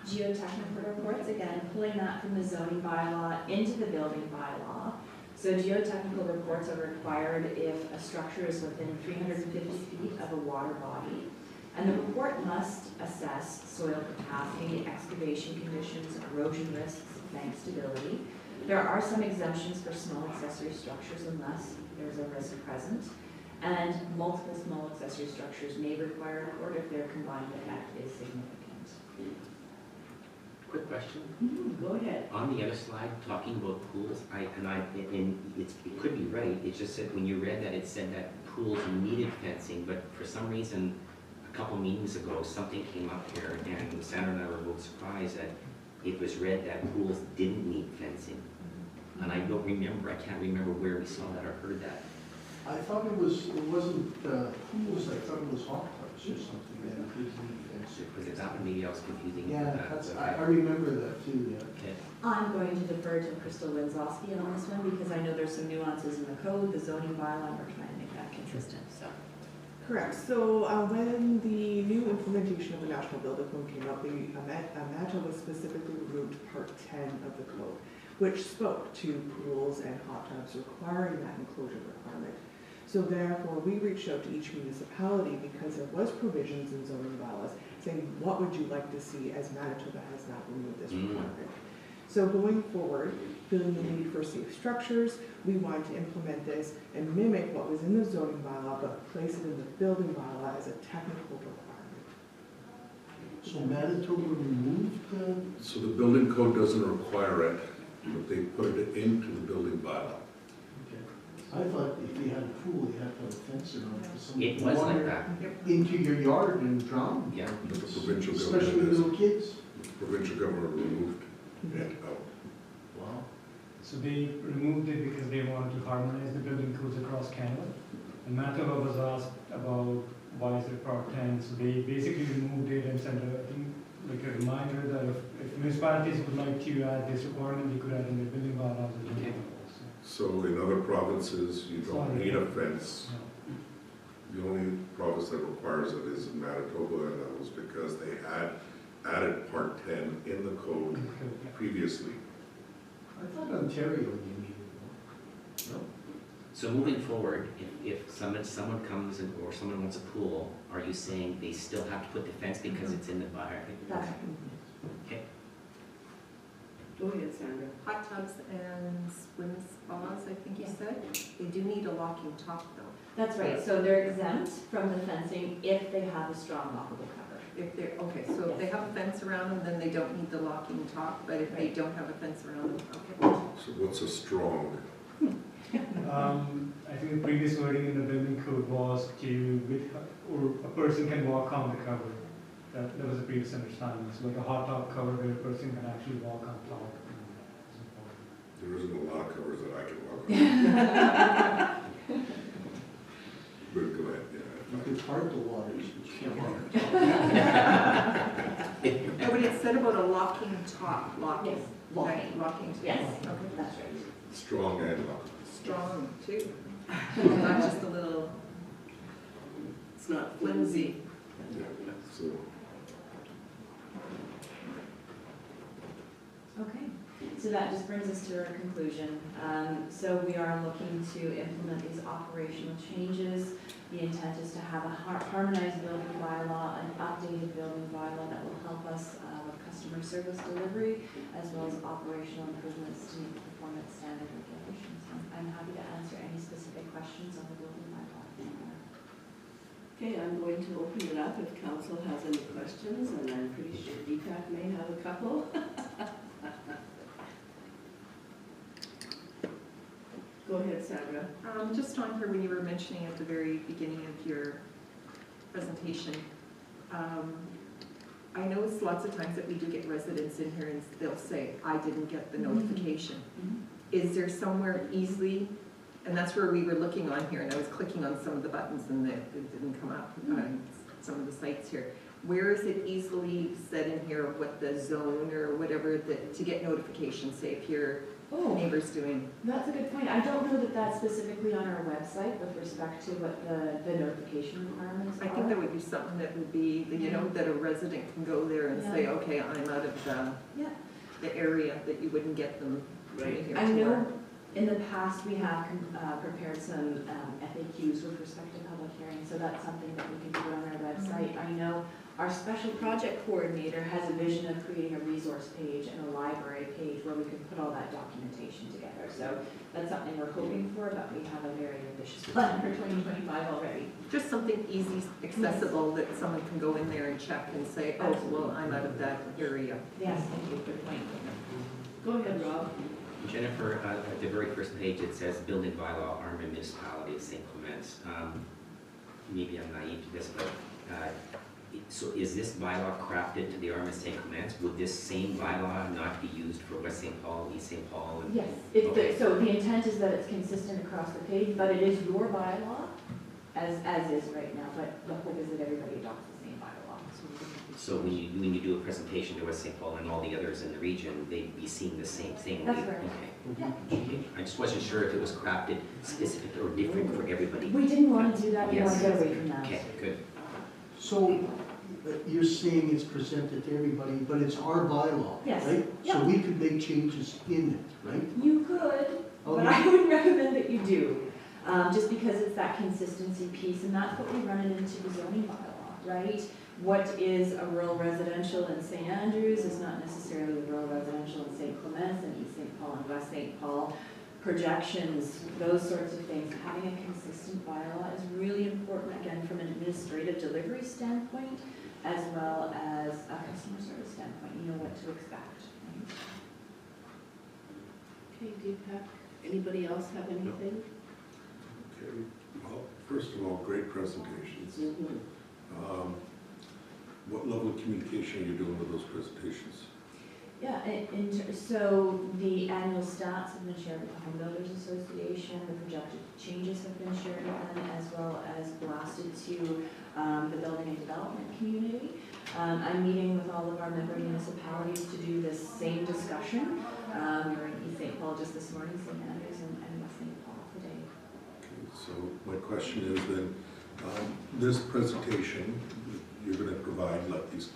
Geotechnical reports, again, pulling that from the zoning bylaw into the building bylaw. So geotechnical reports are required if a structure is within 350 feet of a water body. And the report must assess soil capacity, excavation conditions, erosion risks, bank stability. There are some exemptions for small accessory structures unless there's a risk present. And multiple small accessory structures may require a court if their combined effect is significant. Quick question. Go ahead. On the other slide, talking about pools, it could be right, it just said, when you read that, it said that pools needed fencing, but for some reason, a couple meetings ago, something came up here, and Sandra and I were both surprised that it was read that pools didn't need fencing. And I can't remember where we saw that or heard that. I thought it wasn't pools, I thought it was hot tubs or something that did need fencing. Was it that one? Maybe I was confusing Yeah, that. that's, Okay. I remember that too, yeah. Okay. I'm going to defer to Crystal Wenzowski on this one because I know there's some nuances in the code, the zoning bylaw, and we're trying to make that consistent, so. Correct. So when the new implementation of the National Building Code came out, the AMATA was specifically removed Part 10 of the code, which spoke to pools and hot tubs requiring that enclosure requirement. So therefore, we reached out to each municipality because there was provisions in zoning bylaws saying, what would you like to see, as Manitoba has now removed this requirement. So going forward, feeling the need for safe structures, we wanted to implement this and mimic what was in the zoning bylaw, but place it in the building bylaw as a technical requirement. So Manitoba removed the, So the building code doesn't require it, but they put it into the building bylaw. I thought if you had a pool, you had to have a fence around it. 'Cause some It was like water that. into your yard and drown. Yeah. But the provincial Especially government little kids. provincial government removed it out. Wow. So they removed it because they wanted to harmonize the building codes across Canada. And Manitoba was asked about why is it Part 10, so they basically removed it and sent a reminder that if municipalities would like to add this requirement, you could add in the building bylaws or zoning bylaws. So in other provinces, you don't need a fence. So, The only province that requires it is Manitoba, and that was because they had added Part 10 in the code previously. I thought Ontario you needed one. No? So moving forward, if someone comes in, or someone wants a pool, are you saying they still have to put the fence because it's in the bylaw? That's Okay. Go ahead, Sandra. Hot tubs and swim spas, I think you said, they do need a locking top though. That's right, so they're exempt from the fencing if they have a strong lockable cover. If they're, okay, so if they have a fence around them, then they don't need the locking top, but if they don't have a fence around them, okay. So what's a strong? I think the previous wording in the building code was or a person can walk on the cover. That was a previous understanding. So like a hot tub cover where a person can actually walk on top. There isn't a lot of covers that I can walk on. But go ahead, You could part the waters, but you can't walk. No, but it said about a locking top, locking. Yes, Right, locking. locking. Yes, Okay. that's right. Strong and locked. Strong too, not just a little It's not flimsy. Yeah, so Okay, so that just brings us to our conclusion. So we are looking to implement these operational changes. The intent is to have a harmonized building bylaw, an updated building bylaw that will help us with customer service delivery, as well as operational improvements to meet the performance standard regulations. I'm happy to answer any specific questions on the building bylaw. Okay, I'm going to open it up if council has any questions, and I'm pretty sure Deepak may have a couple. Go ahead, Sandra. Just on here, when you were mentioning at the very beginning of your presentation, I notice lots of times that we do get residents in here and they'll say, I didn't get the notification. Is there somewhere easily, and that's where we were looking on here, and I was clicking on some of the buttons and it didn't come up on some of the sites here. Where is it easily said in here what the zone or whatever that to get notification, say if your Oh, neighbor's doing? that's a good point. I don't know that that's specifically on our website with respect to what the notification requirements are. I think that would be something that would be, you know, that a resident can go there and say, Yeah. okay, I'm out of Yeah. the area, that you wouldn't get them right here. I to know where- in the past we have prepared some FAQs with respect to public hearings, so that's something that we can put on our website. I know Our special project coordinator has a vision of creating a resource page and a library page where we can put all that documentation together. So that's something we're hoping for, but we have a very ambitious plan for 2025 already. Just something easy, accessible, that someone can go in there and check and say, oh, well, I'm out of that area. Yes, thank you, good point. Go ahead, Rob. Jennifer, at the very first page, it says building bylaw, Arm Municipality of St. Clements. Maybe I'm naive to this, but so is this bylaw crafted to the Arm of St. Clements? Would this same bylaw not be used for West St. Paul, East St. Paul? And- Yes, so the intent is that it's consistent across the page, but it is your bylaw as is right now, but the hope is that everybody adopts the same bylaw. So when you do a presentation to West St. Paul and all the others in the region, they'd be seeing the same thing? That's right. Okay. I just wasn't sure if it was crafted specific or different for everybody. We didn't want to do that, we want to Yes. get away from that. Okay, good. So you're saying it's presented to everybody, but it's our bylaw, Yes. right? So Yeah. we could make changes in it, right? You could, but Okay. I would recommend that you do, just because it's that consistency piece, and that's what we run it into the zoning bylaw, right? What is a rural residential in St. Andrews is not necessarily rural residential in St. Clements and East St. Paul and West St. Paul. Projections, those sorts of things, having a consistent bylaw is really important, again, from an administrative delivery standpoint, as well as a customer service standpoint, you know what to expect. Right? Okay, Deepak, anybody else have anything? Okay, well, first of all, great presentations. Mhm. What level of communication are you doing with those presentations? Yeah, so the annual stats have been shared with the Home Builders Association, the projected changes have been shared with them, as well as blasted to the building and development community. I'm meeting with all of our member municipalities to do this same discussion. We're in East St. Paul just this morning, St. Andrews and West St. Paul today. Okay, so my question is then, this presentation, you're going to provide like these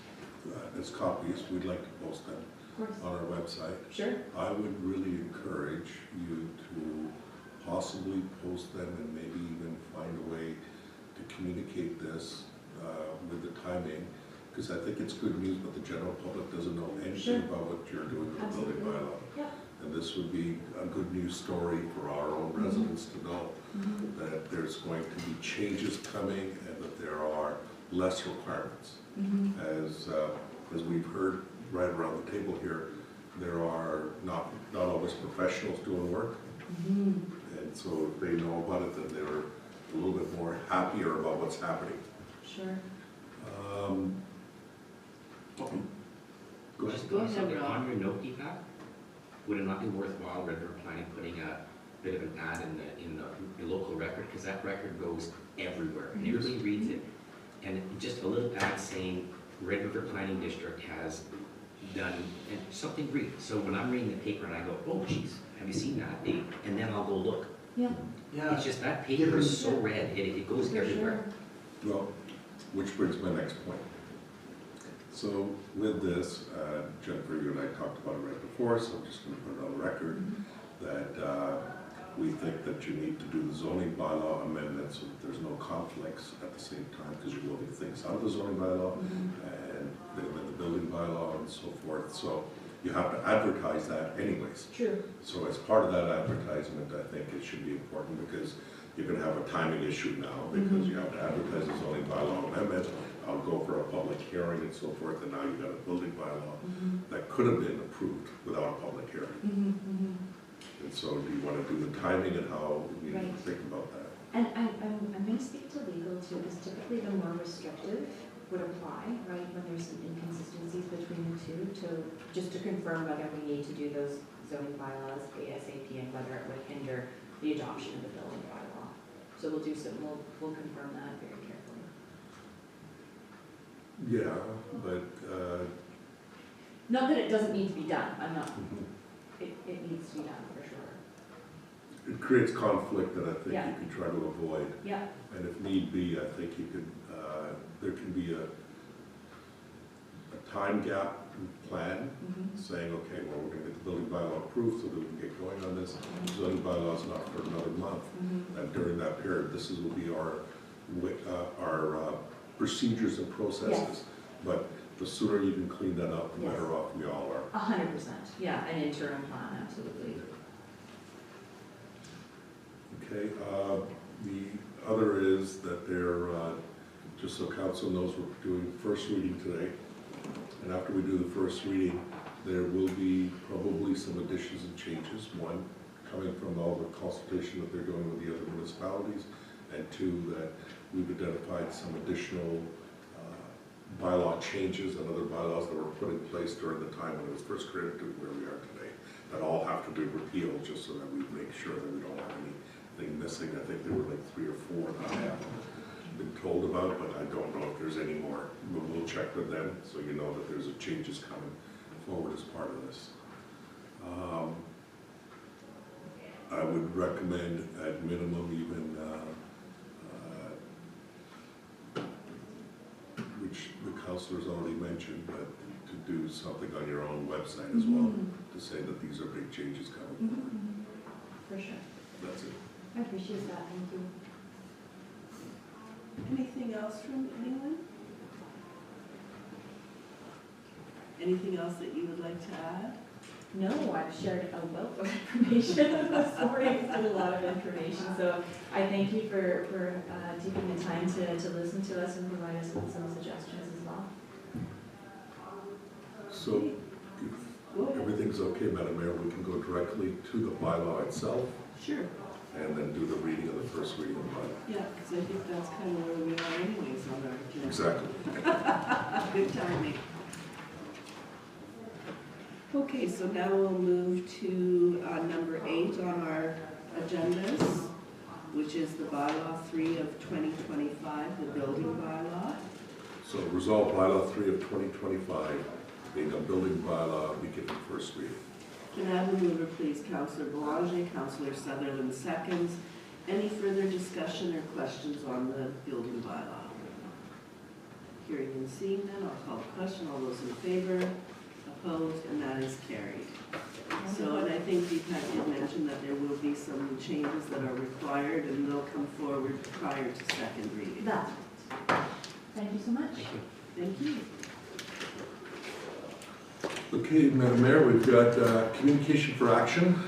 as copies, we'd like to post them Of course. on our website. Sure. I would really encourage you to possibly post them and maybe even find a way to communicate this with the timing, because I think it's good news, but the general public doesn't know anything Sure. about what you're doing with the building Absolutely. bylaw. Yep. And this would be a good news story for our own residents to know that there's going to be changes coming and that there are less requirements. As we've heard right around the table here, there are not always professionals doing work. And so if they know about it, then they're a little bit more happier about what's happening. Sure. Go ahead. Just Go ahead, something Rob. on your note, Deepak, would it not be worthwhile, Red River Planning, putting a bit of an ad in the local record, because that record goes everywhere, and everybody reads it. And just a little ad saying, Red River Planning District has done, and something brief. So when I'm reading the paper and I go, oh geez, have you seen that? And then I'll go look. Yeah. Yeah, It's just that paper is so red, it goes For everywhere. sure. Well, which brings my next point. So with this, Jennifer, you and I talked about it right before, so I'm just going to put it on record that we think that you need to do the zoning bylaw amendment so that there's no conflicts at the same time, because you're moving things out of the zoning bylaw and then the building bylaw and so forth. So you have to advertise that anyways. True. So as part of that advertisement, I think it should be important because you're going to have a timing issue now because you have to advertise the zoning bylaw amendment. I'll go for a public hearing and so forth, and now you've got a building bylaw that could have been approved without a public hearing. And so do you want to do the timing and how we Right. think about that? And I'm going to speak to legal too, because typically the more restrictive would apply, right, when there's some inconsistencies between the two, just to confirm whether we need to do those zoning bylaws ASAP and whether it would hinder the adoption of the building bylaw. So we'll do some, we'll confirm that very carefully. Yeah, but, Not that it doesn't need to be done, I'm not, it needs to be done for sure. it creates conflict that I think Yeah. you can try to avoid. Yeah, And if need be, I think you could, there can be a time gap plan saying, okay, well, we're going to get the building bylaw approved so that we can get going on this. The zoning bylaw is not for another month. And during that period, this will be our procedures and processes. But the sooner you can clean that up, the better off we all are. 100%, yeah, an interim plan, absolutely. Okay, the other is that they're, just so council knows, we're doing first reading today. And after we do the first reading, there will be probably some additions and changes. One, coming from all the consultation that they're doing with the other municipalities. And two, that we've identified some additional bylaw changes and other bylaws that were put in place during the time when it was first created to where we are today, that all have to be repealed, just so that we make sure that we don't have anything missing. I think there were like 3 or 4 that I haven't been told about, but I don't know if there's any more. But we'll check with them, so you know that there's changes coming forward as part of this. I would recommend at minimum even, which the councilors already mentioned, but to do something on your own website as well, to say that these are big changes coming forward. For sure. That's it. I appreciate that, thank you. Anything else from anyone? Anything else that you would like to add? No, I've shared a wealth of information this morning. It's been a lot of information, so I thank you for taking the time to listen to us and provide us with some suggestions as well. So if everything's okay, Madam Mayor, we can go directly to the bylaw itself Sure. and then do the reading of the first reading of the bylaw. Yeah, because I think that's kind of where we are anyways on our agenda. Exactly. Good timing. Okay, so now we'll move to number 8 on our agendas, which is the bylaw 3 of 2025, the building bylaw. So resolve bylaw 3 of 2025, being a building bylaw, beginning first reading. Can I have a mover, please? Councillor Boulanger, Councillor Sutherland seconds. Any further discussion or questions on the building bylaw? Hearing and seeing none, I'll call the question. All those in favor? Opposed, and that is carried. So, and I think Deepak did mention that there will be some changes that are required, and they'll come forward prior to second reading. That's it. Thank you so much. Thank you. Okay, Madam Mayor, we've got communication for action.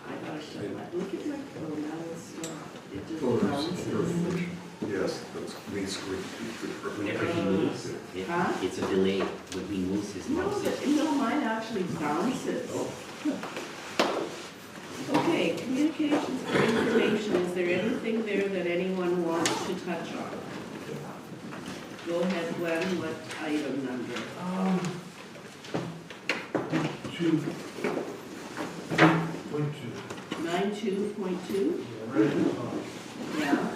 I gotta shut my, look at my phone now, it just Oh, bounces. Yes, that's me screen. Whenever he moves, Huh? it's a delay. When he moves his No, mouse, but, no, mine actually bounces. Okay, communications for information, is there anything there that anyone wants to touch on? Go ahead, Glenn, what item number? 92.2? Yeah,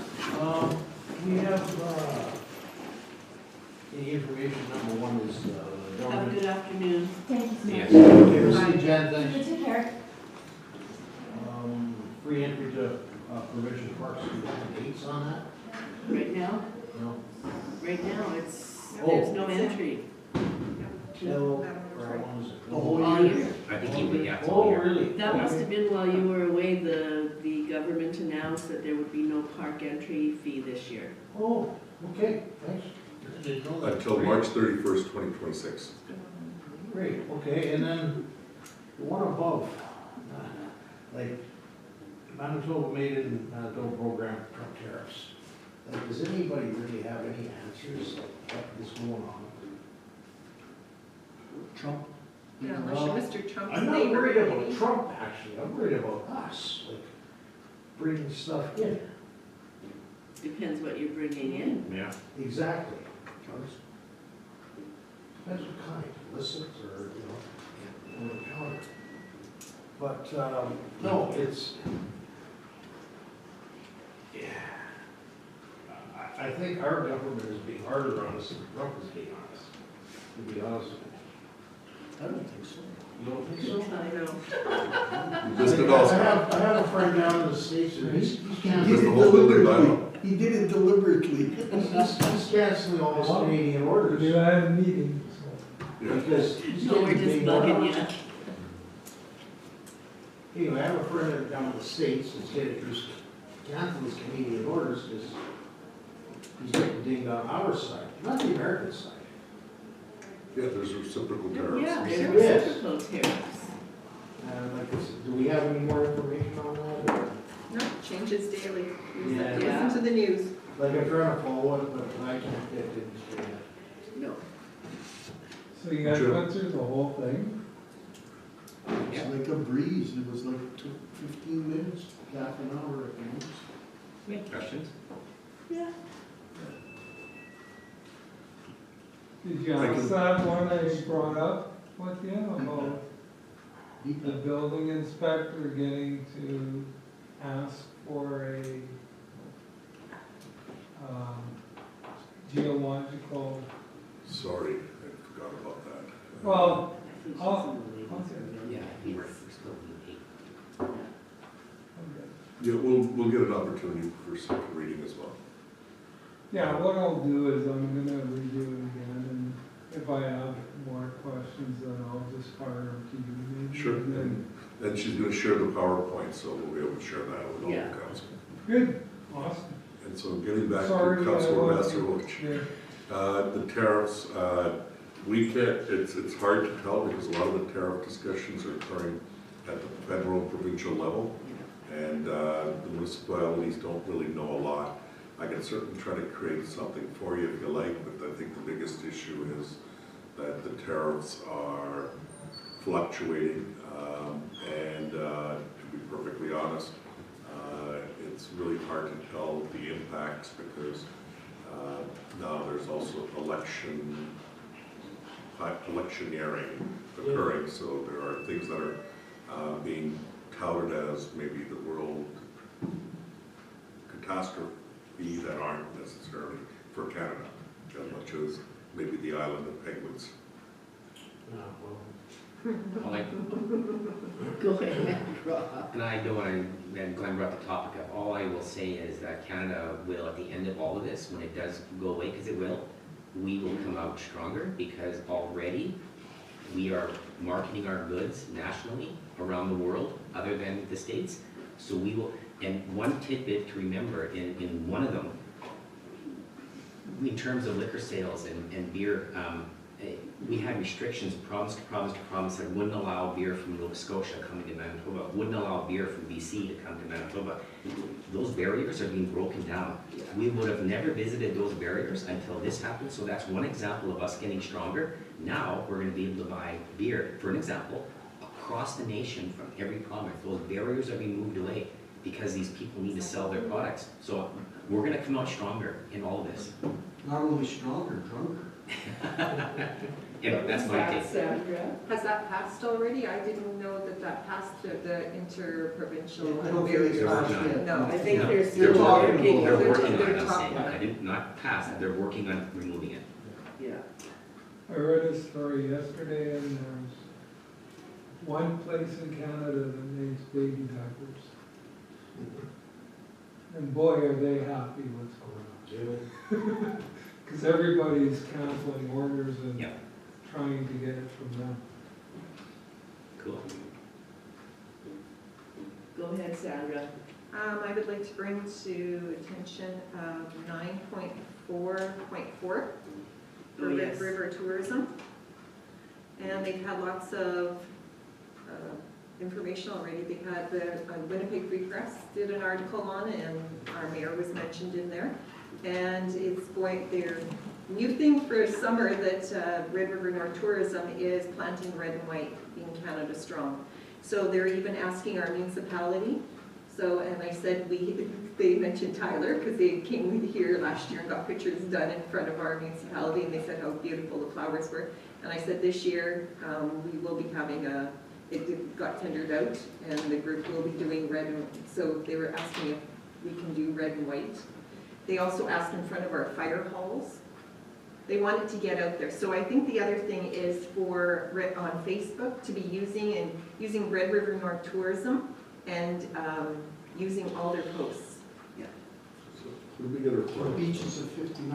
We have, the information, number 1 is, have a government. good afternoon. Thank you so much. Yes. Okay, see, Jen, thanks. You take care. Free entry to provincial parks, dates on that? Right now, No? right now, it's, Oh. there's no entry. Till, or how long is it? The whole All year. I think he would, yeah, it's Oh, all here. really? That must have been while you were away, the government announced that there would be no park entry fee this year. Oh, okay, thanks. Until March 31st, 2026. Great, okay, and then the one above, like, Manitoba made an adult program for Trump tariffs. Like, does anybody really have any answers what is going on? Trump. Yeah, unless you're Mr. Trump's I'm not neighbor. worried about Trump, actually, I'm worried about us, like, bringing stuff in. Depends what you're bringing in. Yeah. Exactly. Depends what kind, illicit or, over the counter. But, no, it's, yeah. I think our government is being harder on us than Trump is being on us, to be honest with you. I don't think so. You don't think so? I know. Just it all. I have a friend down in the States, and he's He did canceling, it the whole building deliberately. He did it deliberately. he's canceling all his Canadian orders. I had a meeting, Because he's No, we're getting just big bugging bucks. you. Anyway, I have a friend down in the States that's getting, who's canceling his Canadian orders because he's getting dinged on our side, not the American side. Yeah, there's reciprocal tariffs. Yeah, Yes. there's reciprocal tariffs. Like, do we have any more information on that? or- No, changes daily. We Yeah. Listen to the news. Like, I'm trying to follow it, but I can't get it straight. No. So you guys Sure. went through the whole thing? It's like a breeze, it was like 15 minutes, half an hour at the most. Any questions? Yeah. Did you I can- ask that one I brought up with you about He- the building inspector getting to ask for a geological, Sorry, I forgot about that. well, I think she's I'll- in the ladies' Yeah, room. we're still being paid. Yeah, we'll get an opportunity for second reading as well. yeah, what I'll do is I'm gonna redo it again, and if I have more questions, then I'll just fire them to you maybe. Sure. And then, And she's gonna share the PowerPoint, so we'll be able to share that with all Yeah. the council. good, awesome. And so getting back to Sorry, I Councilor wasn't Massarowicz. there. The tariffs, we can't, it's hard to tell because a lot of the tariff discussions are occurring at the federal and provincial level. And the municipalities don't really know a lot. I can certainly try to create something for you if you like, but I think the biggest issue is that the tariffs are fluctuating. And to be perfectly honest, it's really hard to tell the impacts because now there's also electioneering occurring, so there are things that are being touted as maybe the world catastrophe that aren't necessarily for Canada, as much as maybe the island of penguins. All I, Go ahead, Rob. and I don't want to, and Glenn brought the topic up, all I will say is that Canada will, at the end of all of this, when it does go away, because it will, we will come out stronger because already we are marketing our goods nationally around the world, other than the States. So we will, and one tidbit to remember, in one of them, in terms of liquor sales and beer, we had restrictions, province to province to province, that wouldn't allow beer from Nova Scotia coming to Manitoba, wouldn't allow beer from BC to come to Manitoba. Those barriers are being broken down. We would have never visited those barriers until this happened, so that's one example of us getting stronger. Now, we're gonna be able to buy beer, for an example, across the nation from every province. Those barriers are being moved away because these people need to sell their products. So we're gonna come out stronger in all of this. Not only stronger, drunker. Yeah, that's my take. Sandra? Has that passed already? I didn't know that that passed the interprovincial. I don't think it's They're passed working on it. yet. No, I think no. they're They're still working, working. they're They're working on they're it, I'm talking saying. about I it. did not pass it, they're working on removing it. Yeah. I read a story yesterday, and there's one place in Canada that makes baby diapers. And boy, are they happy what's going on. Because everybody's canceling orders and Yeah. trying to get it from them. Cool. Go ahead, Sandra. I would like to bring to attention 9.4.4 for Oh, yes. river tourism. And they've had lots of information already. They had the Winnipeg Free Press did an article on it, and our mayor was mentioned in there. And it's going, their new thing for summer that Red River North Tourism is planting red and white, being Canada strong. So they're even asking our municipality. So, and I said, they mentioned Tyler, because they came here last year and got pictures done in front of our municipality, and they said how beautiful the flowers were. And I said, this year, we will be having it got tendered out, and the group will be doing red and, so they were asking if we can do red and white. They also asked in front of our fire halls. They wanted to get out there. So I think the other thing is for, on Facebook, to be using Red River North Tourism and using all their posts. So who did we get a For report? beaches of 59. I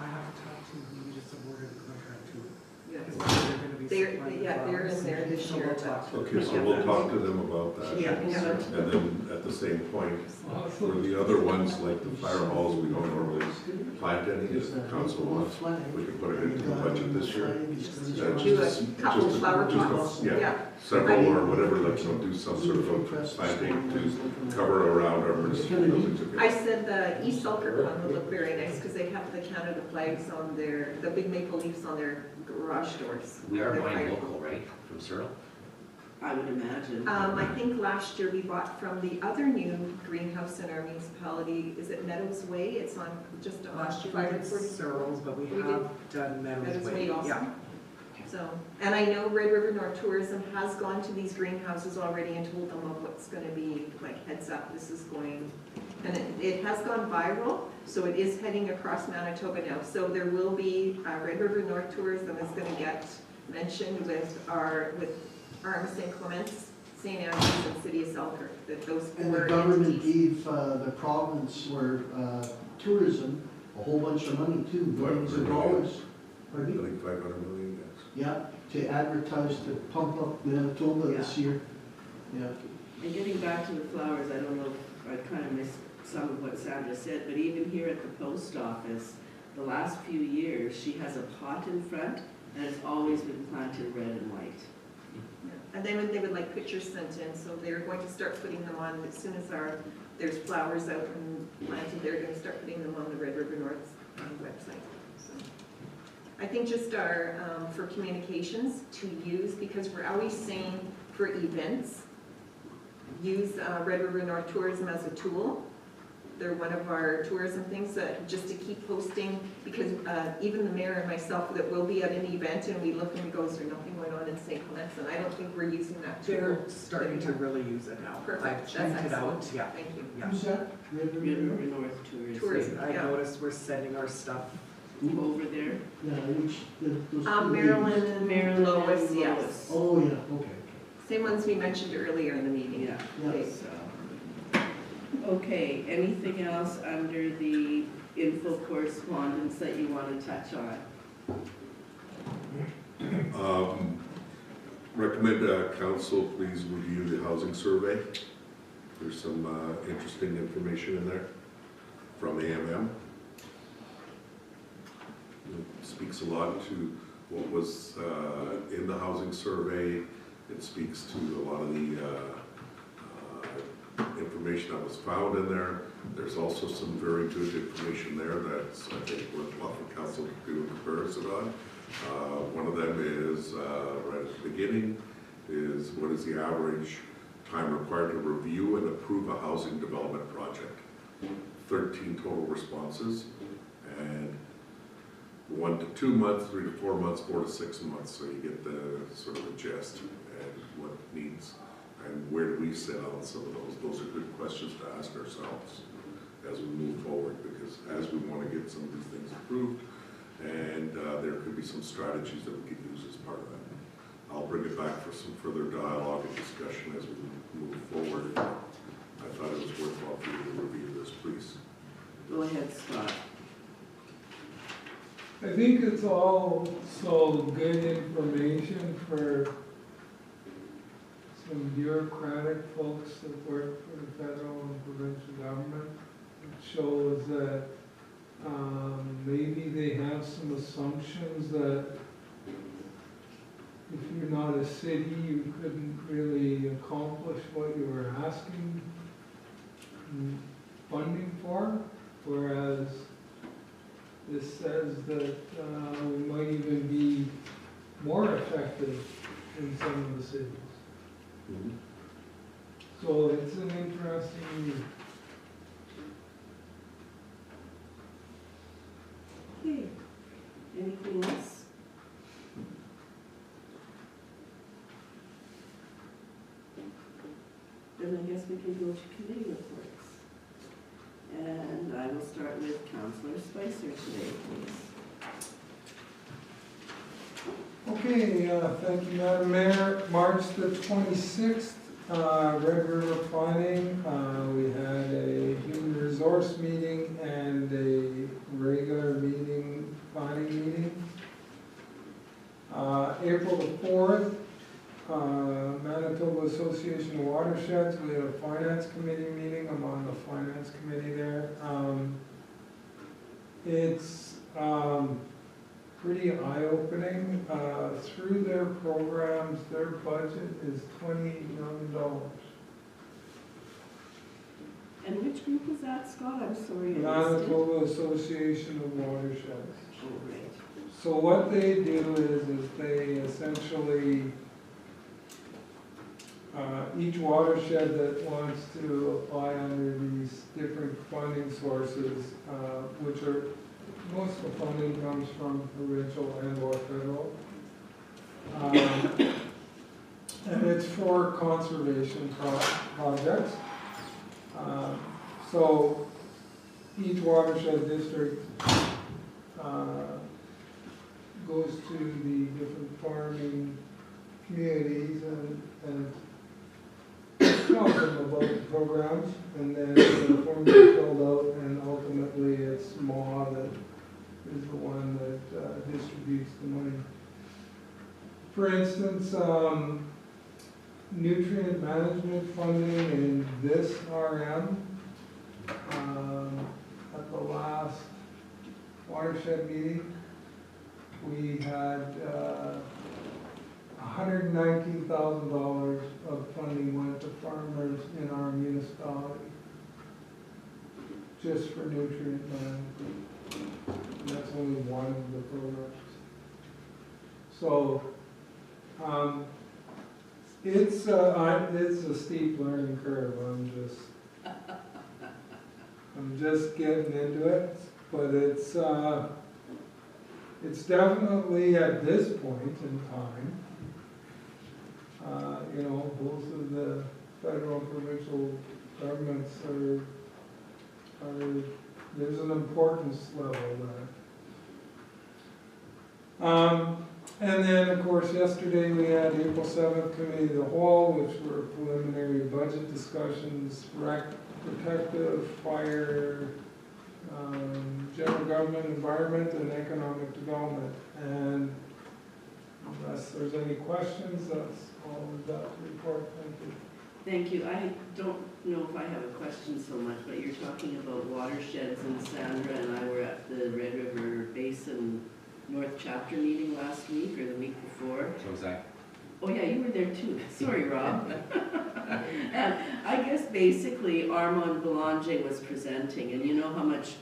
have to talk to you just awarded the contract too. Yes. Because they're gonna be supplying the They're in flowers. there this So year. we'll talk to them. Okay, so we'll talk to them about that. Yeah. And then at the same point, for Awesome. the other ones, like the fire halls, we don't normally plant any, There's if that council little wants, flag. we can put it And into the the guy budget on the this year. flag is got his Yeah, arms Do a just- couple just- flower just a- pots. yeah. Yeah. Several or whatever, like, you know, do some sort of a planting to cover around our municipal buildings. I said the East Selkirk one would look very nice because they have the Canada flags on their, the big maple leaves on their garage doors. We are Their buying fire- local, right, from Searle? I would imagine. I think last year we bought from the other new greenhouse in our municipality, is it Meadows Way? It's on, just on Last year we did 540. Searles, but we We have done Meadows Meadows Way Way. also. Yeah. So, and I know Red River North Tourism has gone to these greenhouses already and told them of what's gonna be, like, heads up, this is going, and it has gone viral, so it is heading across Manitoba now. So there will be, Red River North Tourism is gonna get mentioned with Arm St. Clements, St. Andrews, and City of Selkirk, that those And the four government entities. gave the province or tourism a whole bunch of money too, millions of dollars. I Pardon me? think 500 million, yes. Yeah, to advertise, to pump up Manitoba this year. Yeah. And getting back to the flowers, I don't know, if I kind of missed some of what Sandra said, but even here at the post office, the last few years, she has a pot in front, and it's always been planted red and white. Yeah. And then they would like pictures sent in, so they're going to start putting them on, as soon as there's flowers out and planted, they're gonna start putting them on the Red River North website, so. I think just for communications to use, because we're always saying for events, use Red River North Tourism as a tool. They're one of our tourism things, just to keep posting, because even the mayor and myself, that will be at an event and we look and we go, is there nothing going on in St. Clements? And I don't think we're using that tool. They're starting to really use it now. Perfect, I've that's checked it out, excellent. yeah. Thank you. Yeah. Who's that? Red Red River? River North Tourism. Tourism. I Yeah. noticed we're sending our stuff. Over there. Yeah, which, those two Marilyn ladies. and Marilyn Lois, and yes. Lois. Oh, yeah, okay. Same ones we mentioned earlier in the meeting. Yeah, Yeah. Okay. so. Okay, anything else under the info correspondence that you want to touch on? Recommend council please review the housing survey. There's some interesting information in there from AMM. It speaks a lot to what was in the housing survey. It speaks to a lot of the information that was found in there. There's also some very good information there that's, I think, worthwhile for council to do a comparison on. One of them is, right at the beginning, is what is the average time required to review and approve a housing development project? 13 total responses, and 1 to 2 months, 3 to 4 months, 4 to 6 months, so you get the sort of the gist and what needs, and where do we sit on some of those? Those are good questions to ask ourselves as we move forward, because as we want to get some of these things approved, and there could be some strategies that we could use as part of that. I'll bring it back for some further dialogue and discussion as we move forward. I thought it was worthwhile for you to review this, please. Go ahead, Scott. I think it's all so good information for some bureaucratic folks that work for the federal and provincial government. It shows that maybe they have some assumptions that if you're not a city, you couldn't really accomplish what you were asking funding for, whereas this says that we might even be more effective in some of the cities. So it's an interesting read. Okay, anything else? Then I guess we can go to committee reports. And I will start with Councillor Spicer today, please. Okay, thank you, Madam Mayor. March the 26th, Red River Planning, we had a human resource meeting and a regular meeting, planning meeting. April the 4th, Manitoba Association of Watersheds, we had a finance committee meeting. I'm on the finance committee there. it's pretty eye-opening. Through their programs, their budget is $28 million. And which group was that, Scott? I'm sorry. I missed it. Manitoba Association of Watersheds. Oh, right. So what they do is they essentially, each watershed that wants to apply under these different funding sources, which are, most of the funding comes from provincial and or federal. And it's for conservation projects. So each watershed district goes to the different farming communities and tells them about the programs, and then the forms are filled out, and ultimately it's MAW that is the one that distributes the money. For instance, nutrient management funding in this RM, at the last watershed meeting, we had $119,000 of funding went to farmers in our municipality, just for nutrient management. And that's only one of the programs. So, it's a steep learning curve. I'm just getting into it, but it's definitely at this point in time, both of the federal and provincial governments there's an importance level there. And then, of course, yesterday we had April 7th Committee of the Whole, which were preliminary budget discussions, protective, fire, general government, environment, and economic development. And unless there's any questions, that's all we've got to report. Thank you. Thank you. I don't know if I have a question so much, but you're talking about watersheds, and Sandra and I were at the Red River Basin North Chapter meeting last week or the week before. So was I. Oh yeah, you were there too. Sorry, Rob. And I guess basically Armand Boulanger was presenting, and you know how much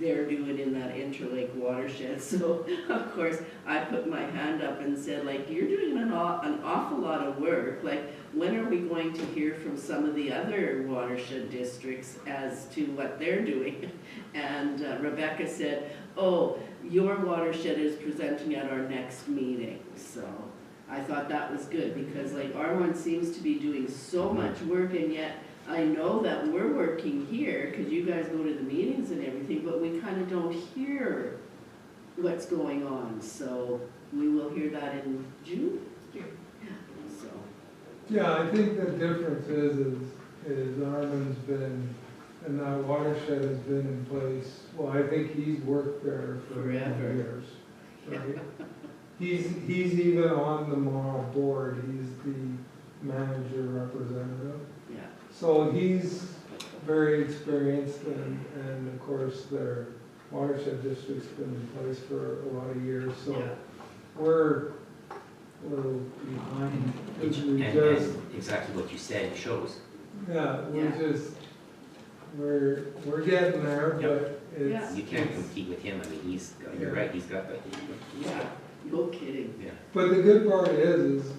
they're doing in that Interlake watershed. So of course I put my hand up and said, like, you're doing an awful lot of work. Like, when are we going to hear from some of the other watershed districts as to what they're doing? And Rebecca said, oh, your watershed is presenting at our next meeting. So I thought that was good, because like Armand seems to be doing so much work, and yet I know that we're working here because you guys go to the meetings and everything, but we kind of don't hear what's going on. So we will hear that in June. So Yeah, I think the difference is Armand's been, and that watershed has been in place. Well, I think he's worked there for Forever. years. Right? He's even on the MAW board. He's the manager representative. yeah. So he's very experienced, and of course their watershed district's been in place for a lot of years. So Yeah. we're a little behind. because we And just exactly what you said shows. Yeah, Yeah. we're getting there, Yep. but it's. You can't compete with him. I mean, you're right, he's got the, Yeah, no kidding. yeah. But the good part is,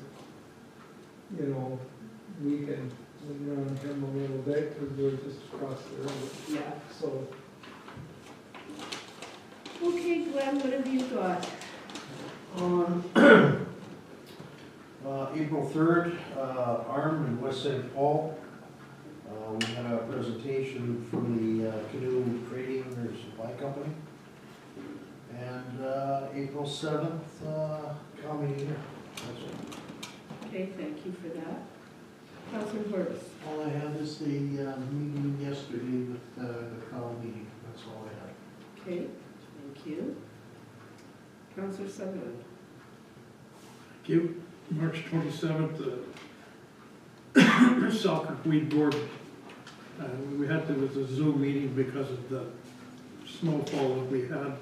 we can lean on him a little bit, because we're just across the river, Yeah. so. Okay, Glenn, what have you got? On April 3rd, ARM in West St. Paul, we had a presentation from the Canoe Trading or Supply Company. And April 7th, comedy here. That's it. Okay, thank you for that. Councilor Horace. All I have is the meeting yesterday with the COW meeting, that's all I have. Okay, thank you. Councilor Sutherland. Thank you. March 27th, Selkirk Weed Board, it was a Zoom meeting because of the snowfall that we had.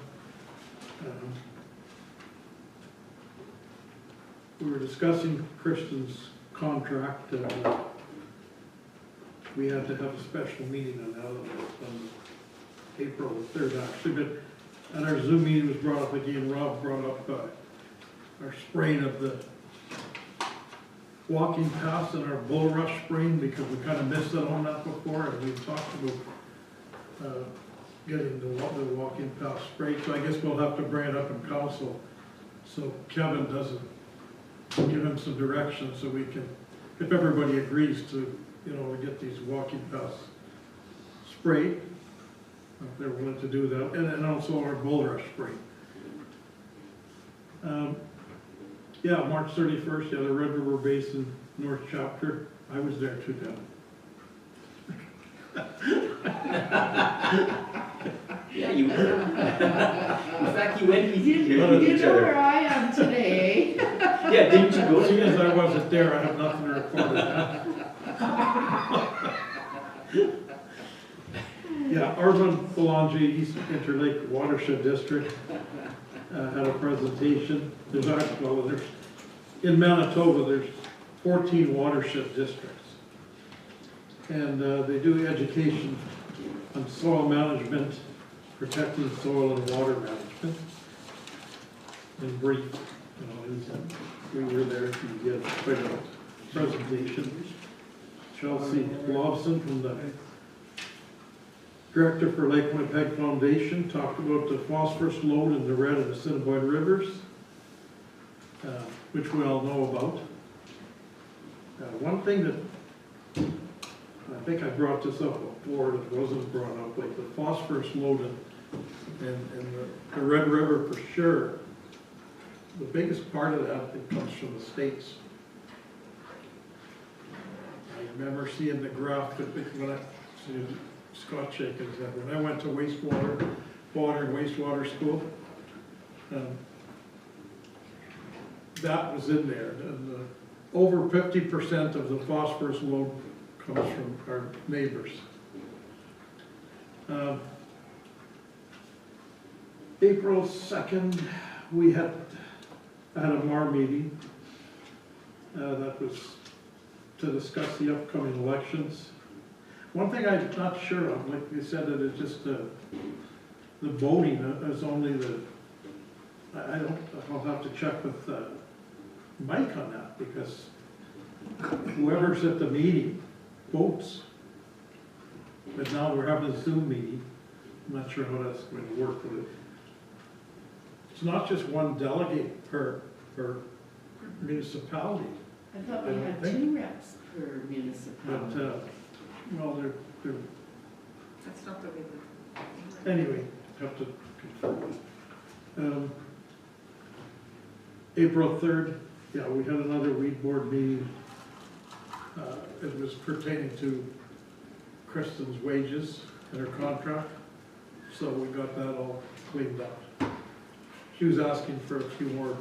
We were discussing Kristen's contract, and we had to have a special meeting on that on April 3rd, actually, but at our Zoom meeting was brought up again, Rob brought up our spraying of the walking paths and our bull rush spraying, because we kind of missed out on that before, and we talked about getting the walking path sprayed, so I guess we'll have to bring it up in council, so Kevin doesn't give him some direction, so we can, if everybody agrees to, get these walking paths sprayed, if they're willing to do that, and also our bull rush spray. Yeah, March 31st, the Red River Basin North Chapter, I was there too, Dan. Yeah, you were. In fact, you went easy You with each know where other. I am today. Yeah, didn't you go? Seeing as I wasn't there, I have nothing to report on Yeah, Arvin Belange, East Interlake Watershed District, had a presentation. In Manitoba, there's 14 watershed districts. And they do education on soil management, protecting soil and water management. In brief, we were there to get quite a presentation. Chelsea Lobson from the Director for Lake Winnipeg Foundation talked about the phosphorus load in the Red and Assiniboine rivers, which we all know about. One thing that I think I brought this up before that wasn't brought up, like the phosphorus load in the Red River for sure. The biggest part of that, it comes from the States. I remember seeing the graph that when I see Scott Jenkins, when I went to water and wastewater school, that was in there. And over 50% of the phosphorus load comes from our neighbors. April 2nd, we had a MAR meeting that was to discuss the upcoming elections. One thing I'm not sure of, like you said, that it's just the voting is only I'll have to check with Mike on that, because whoever's at the meeting votes. But now we're having a Zoom meeting. I'm not sure how that's going to work with it. It's not just one delegate per municipality. I thought we I had think- 2 reps per But, municipality. well, they're, That's not the way anyway, have to confirm. April 3rd, yeah, we had another weed board meeting. It was pertaining to Kristen's wages and her contract, so we got that all cleaned up. She was asking for a few more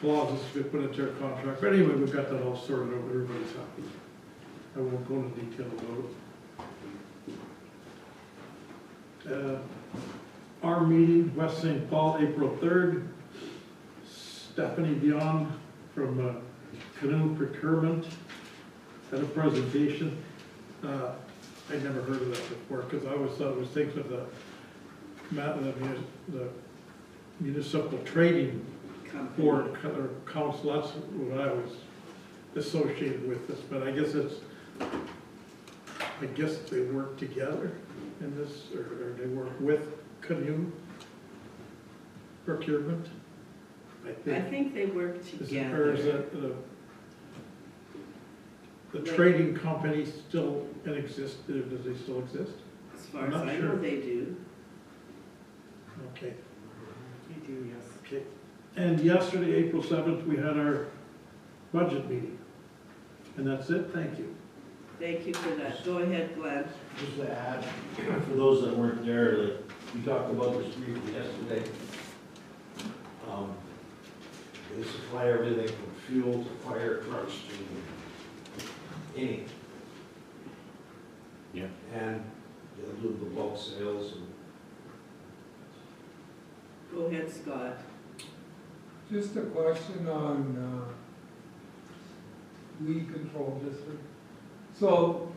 clauses to be put into her contract, but anyway, we got that all sorted out, everybody's happy. I won't go into detail about it. Our meeting, West St. Paul, April 3rd. Stephanie Dion from Canoe Procurement had a presentation. I'd never heard of that before, because I always thought it was thinking of the municipal trading board or council. That's what I was associated with this, but I guess they work together in this, or they work with Canoe Procurement. I I think they work Is it, or is together. it, the trading company still in exist, does they still exist? As far I'm as not I sure. know, they do. Okay. They do, yes. Okay. And yesterday, April 7th, we had our budget meeting. And that's it, thank you. Thank you for that. Go ahead, Glenn. Just to add, for those that weren't there, like, we talked about this briefly yesterday. They supply everything from fuel to fire trucks to anything. Yeah. And They'll do the bulk sales and Go ahead, Scott. Just a question on weed control district. So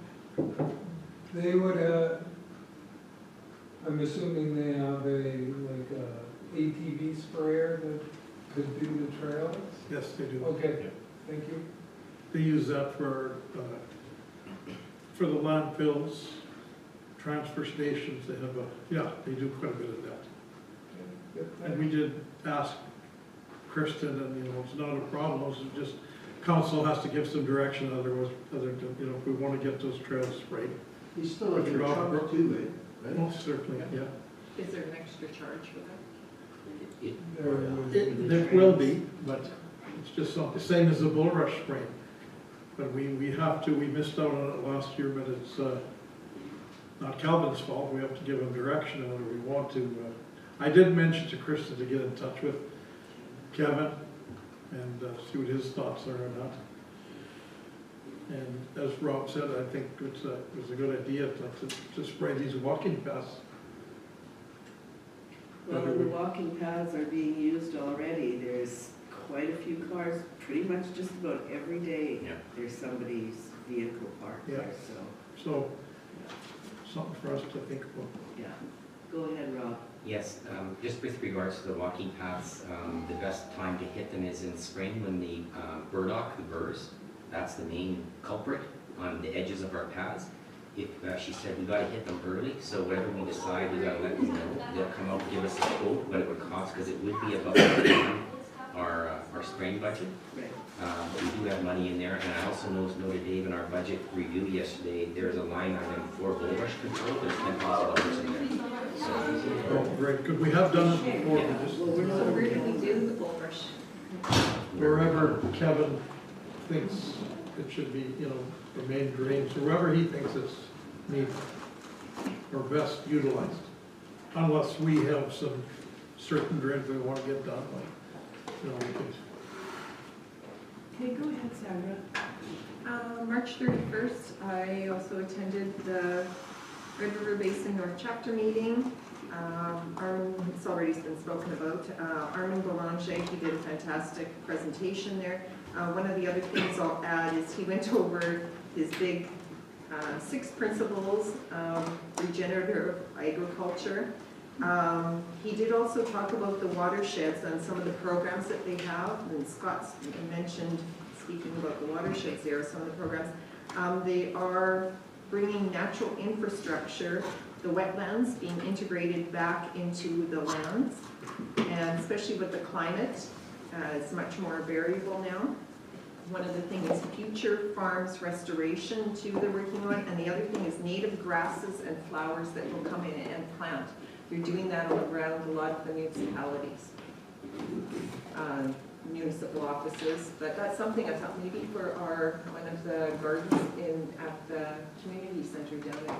they would, I'm assuming they have like a ATV sprayer that could do the trails? Yes, they do. Okay, thank you. They use that for the landfills, transfer stations, they have they do quite a bit of that. Good, And we did ask Kristen, and, you know, it's not a problem, it's just, council has to give some direction, otherwise, if we want to get those trails sprayed. You still have your truck too, right? Most certainly, yeah. Is there an extra charge for that? There was- It will be, but it's just something, same as the bull rush spraying. But we missed out on it last year, but it's not Calvin's fault, we have to give him direction on whether we want to. I did mention to Kristen to get in touch with Kevin and see what his thoughts are on that. And as Rob said, I think it was a good idea to spray these walking paths. Well, the walking paths are being used already. There's quite a few cars, pretty much just about every day. Yeah. There's somebody's vehicle parked Yeah. there, So, something for us to think about. yeah. Go ahead, Rob. Yes, just with regards to the walking paths, the best time to hit them is in spring when the burdock, the burrs, that's the main culprit on the edges of our paths. If she said we got to hit them early, so whatever we decide, we got to let them know. They'll come out and give us a quote what it would cost, because it would be above our spraying budget. Right. We do have money in there, and I also noted, Dave, in our budget review yesterday, there's a line item for bull rush control, there's $10,000 in there. Oh, great, good, we have done it before, we just, Well, we're So not, where do we do the bull rush? wherever Kevin thinks it should be, the main drains, wherever he thinks it's needed or best utilized. Unless we have some certain drains we want to get done, we could. okay, go ahead, Sandra. March 31st, I also attended the Red River Basin North Chapter meeting. It's already been spoken about. Armin Boulanger, he did a fantastic presentation there. One of the other things I'll add is he went over his big 6 principles of regenerative agriculture. He did also talk about the watersheds and some of the programs that they have, and Scott mentioned, speaking about the watersheds there, some of the programs. They are bringing natural infrastructure, the wetlands being integrated back into the lands, and especially with the climate, it's much more variable now. One of the things is future farms restoration too they're working on, and the other thing is native grasses and flowers that will come in and plant. They're doing that around a lot of the municipalities, municipal offices, but that's something I thought maybe for one of the gardens at the community center down there,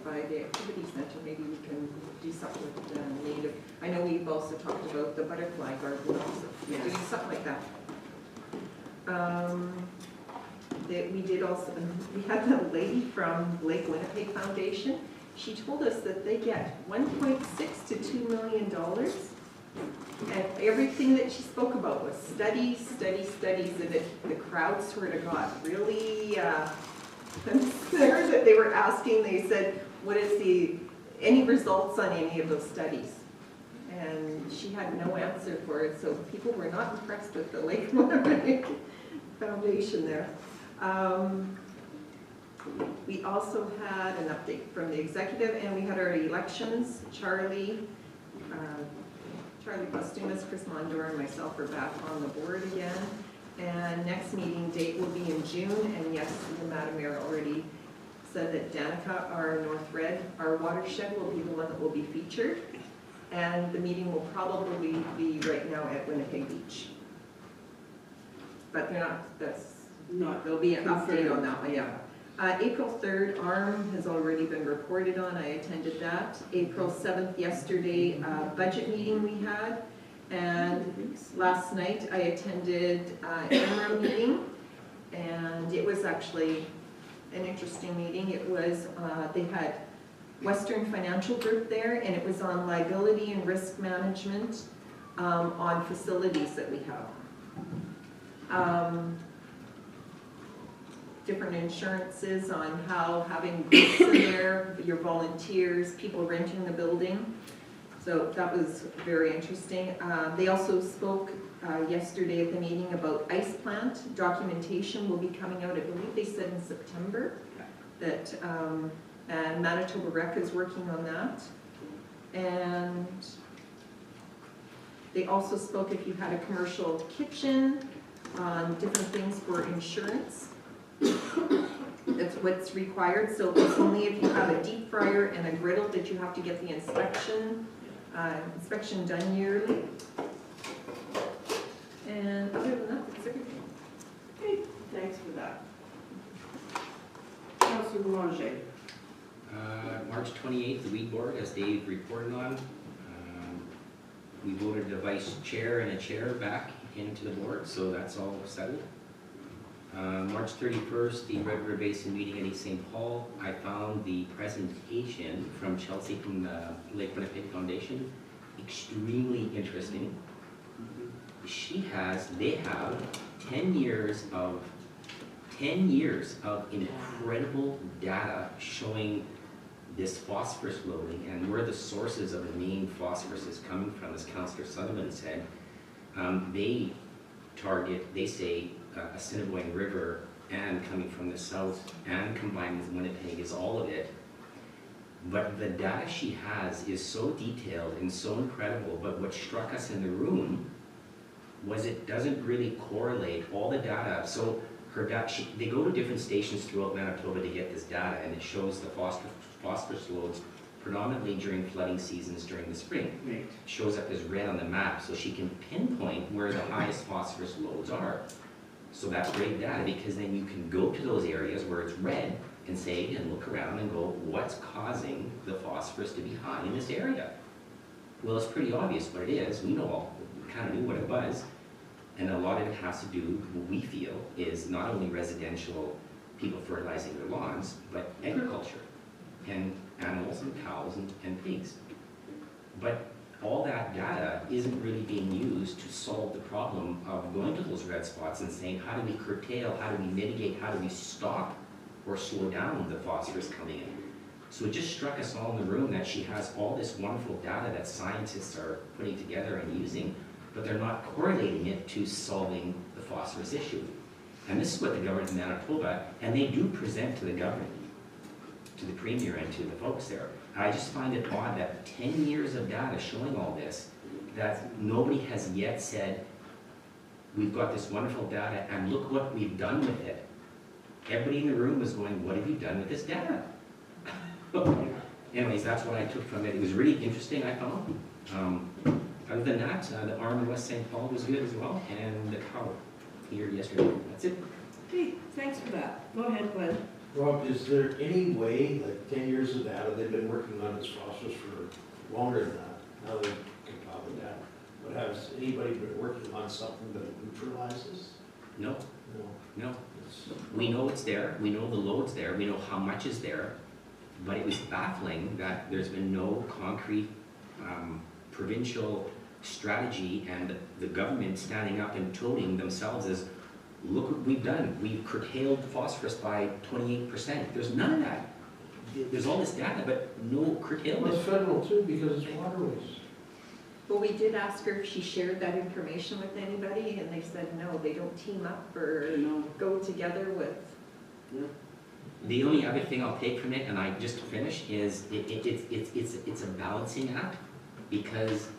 by the activity center, maybe we can do something with the native. I know we've also talked about the butterfly garden also, Yes. doing something like that. We had a lady from Lake Winnipeg Foundation. She told us that they get $1.6 to $2 million. And everything that she spoke about was studies, and the crowd sort of got really there that they were asking. They said, what is any results on any of those studies? And she had no answer for it, so people were not impressed with the Lake Winnipeg Foundation there. We also had an update from the executive, and we had our elections. Charlie Bustumas, Chris Mondor, and myself are back on the board again. And next meeting date will be in June, and yes, the Madam Mayor already said that Danica, our North Red, our watershed will be the one that will be featured. And the meeting will probably be right now at Winnipeg Beach. But there'll be an update on that one, yeah. April 3rd, ARM has already been reported on. I attended that. April 7th, yesterday, budget meeting we had. And last night, I attended EMRA meeting. And it was actually an interesting meeting. It was, they had Western Financial Group there, and it was on liability and risk management on facilities that we have. Different insurances on how having groups in there, your volunteers, people renting the building. So that was very interesting. They also spoke yesterday at the meeting about ice plant. Documentation will be coming out, I believe they said in September, that and Manitoba Rec is working on that. And they also spoke if you had a commercial kitchen, different things for insurance. That's what's required, so it's only if you have a deep fryer and a griddle that you have to get the inspection done yearly. And other than that, that's everything. Okay, thanks for that. Councilor Boulanger. March 28th, the weed board, as Dave reported on, we voted a vice chair and a chair back into the board, so that's all settled. March 31st, the Red River Basin meeting at East St. Paul, I found the presentation from Chelsea from the Lake Winnipeg Foundation extremely interesting. They have 10 years of incredible data showing this phosphorus loading and where the sources of the main phosphorus is coming from, as Councillor Sutherland said. They say Assiniboine River and coming from the south and combined with Winnipeg is all of it. But the data she has is so detailed and so incredible, but what struck us in the room was it doesn't really correlate all the data. So her data, they go to different stations throughout Manitoba to get this data, and it shows the phosphorus loads predominantly during flooding seasons during the spring. Right. It shows up as red on the map, so she can pinpoint where the highest phosphorus loads are. So that's great data, because then you can go to those areas where it's red and say, and look around and go, what's causing the phosphorus to be high in this area? Well, it's pretty obvious what it is. We kind of knew what it was. And a lot of it has to do, what we feel, is not only residential people fertilizing their lawns, but agriculture and animals and cows and pigs. But all that data isn't really being used to solve the problem of going to those red spots and saying, how do we curtail, how do we mitigate, how do we stop or slow down the phosphorus coming in? So it just struck us all in the room that she has all this wonderful data that scientists are putting together and using, but they're not correlating it to solving the phosphorus issue. And this is what the government of Manitoba, and they do present to the government, to the premier and to the folks there. I just find it odd that 10 years of data showing all this, that nobody has yet said, we've got this wonderful data and look what we've done with it. Everybody in the room was going, what have you done with this data? Anyways, that's what I took from it. It was really interesting, I found. Other than that, the ARM in West St. Paul was good as well, and the cow here yesterday. That's it. Okay, thanks for that. Go ahead, Glenn. Rob, is there any way, like 10 years of data, they've been working on this phosphorus for longer than that, now they compile the data, but has anybody been working on something that neutralizes? No, No. no. We know it's there, we know the load's there, we know how much is there, but it was baffling that there's been no concrete provincial strategy and the government standing up and toting themselves as, look what we've done. We've curtailed phosphorus by 28%. There's none of that. There's all this data, but no curtailment. It's federal too, because it's waterways. Well, we did ask her if she shared that information with anybody, and they said no, they don't team up or go together with. The only other thing I'll take from it, and I just finished, is it's a balancing act, because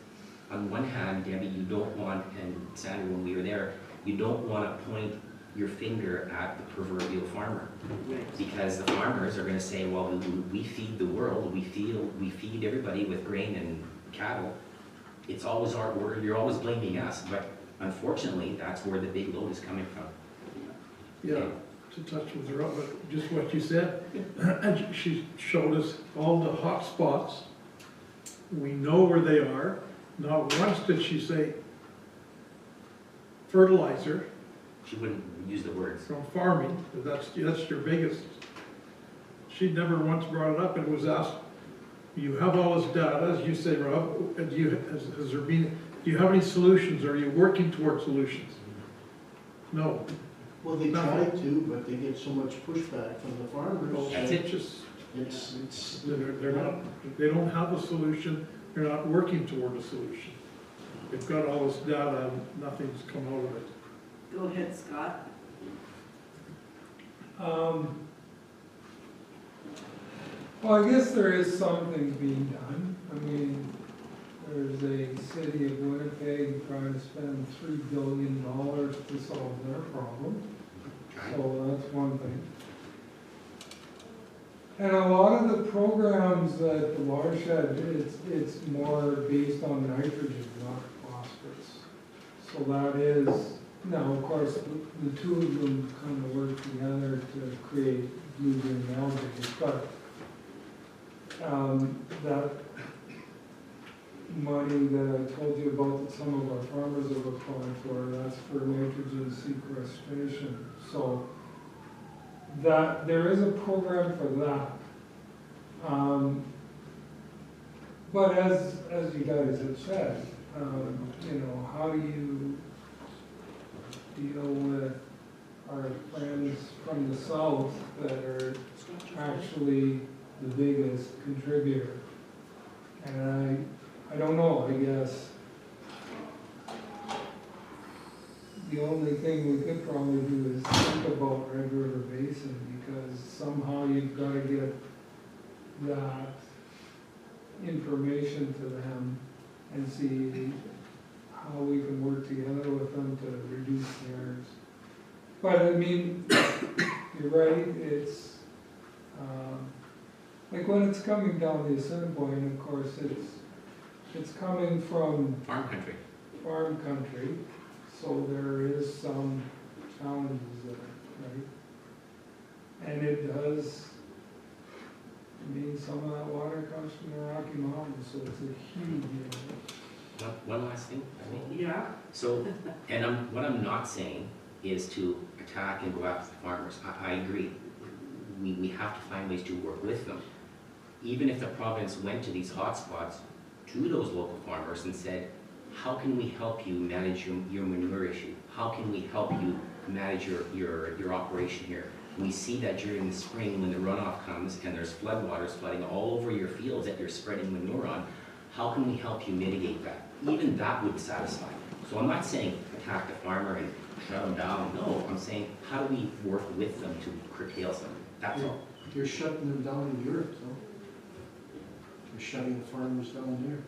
on one hand, Debbie, you don't want, and Sandra, when we were there, you don't want to point your finger at the proverbial farmer. Right. Because the farmers are going to say, well, we feed the world, we feed everybody with grain and cattle. It's always our word, you're always blaming us, but unfortunately, that's where the big load is coming from. Yeah, to touch with her up, but just what you said, and she showed us all the hot spots. We know where they are. Not once did she say fertilizer. She wouldn't use the words. From farming, that's your biggest. She never once brought it up, and was asked you have all this data, as you say, Rob, do you have any solutions? Are you working toward solutions? No. Well, they try to, but they get so much pushback from the farmers. That's it. They're not, they don't have a solution, they're not working toward a solution. They've got all this data and nothing's come out of it. Go ahead, Scott. Well, I guess there is something being done. I mean, there's a city of Winnipeg trying to spend $3 billion to solve their problem. So that's one thing. And a lot of the programs at the watershed, it's more based on nitrogen, not phosphorus. So that is, now, of course, the two of them kind of work together to create blue-green algae, but that money that I told you about that some of our farmers have applied for, that's for nitrogen sequestration. So that there is a program for that. But as you guys have said, you know, how do you deal with our friends from the south that are actually the biggest contributor? And I don't know, I guess the only thing we could probably do is think about Red River Basin, because somehow you've got to get that information to them and see how we can work together with them to reduce theirs. But I mean, you're right, it's, like when it's coming down the Assiniboine, of course, it's coming from farm country, so there is some challenges there, right? And it does, I mean, some of that water comes from the Rocky Mountains, so it's a huge area. One last thing, I think. Yeah. So, and what I'm not saying is to attack and go after the farmers. I agree. We have to find ways to work with them. Even if the province went to these hotspots, to those local farmers and said, how can we help you manage your manure issue? How can we help you manage your operation here? We see that during the spring when the runoff comes and there's floodwaters flooding all over your fields that you're spreading manure on, how can we help you mitigate that? Even that would satisfy. So I'm not saying attack the farmer and shut them down. No, I'm saying how do we work with them to curtail some? That's all. You're shutting them down in Europe, though. You're shutting the farmers down there.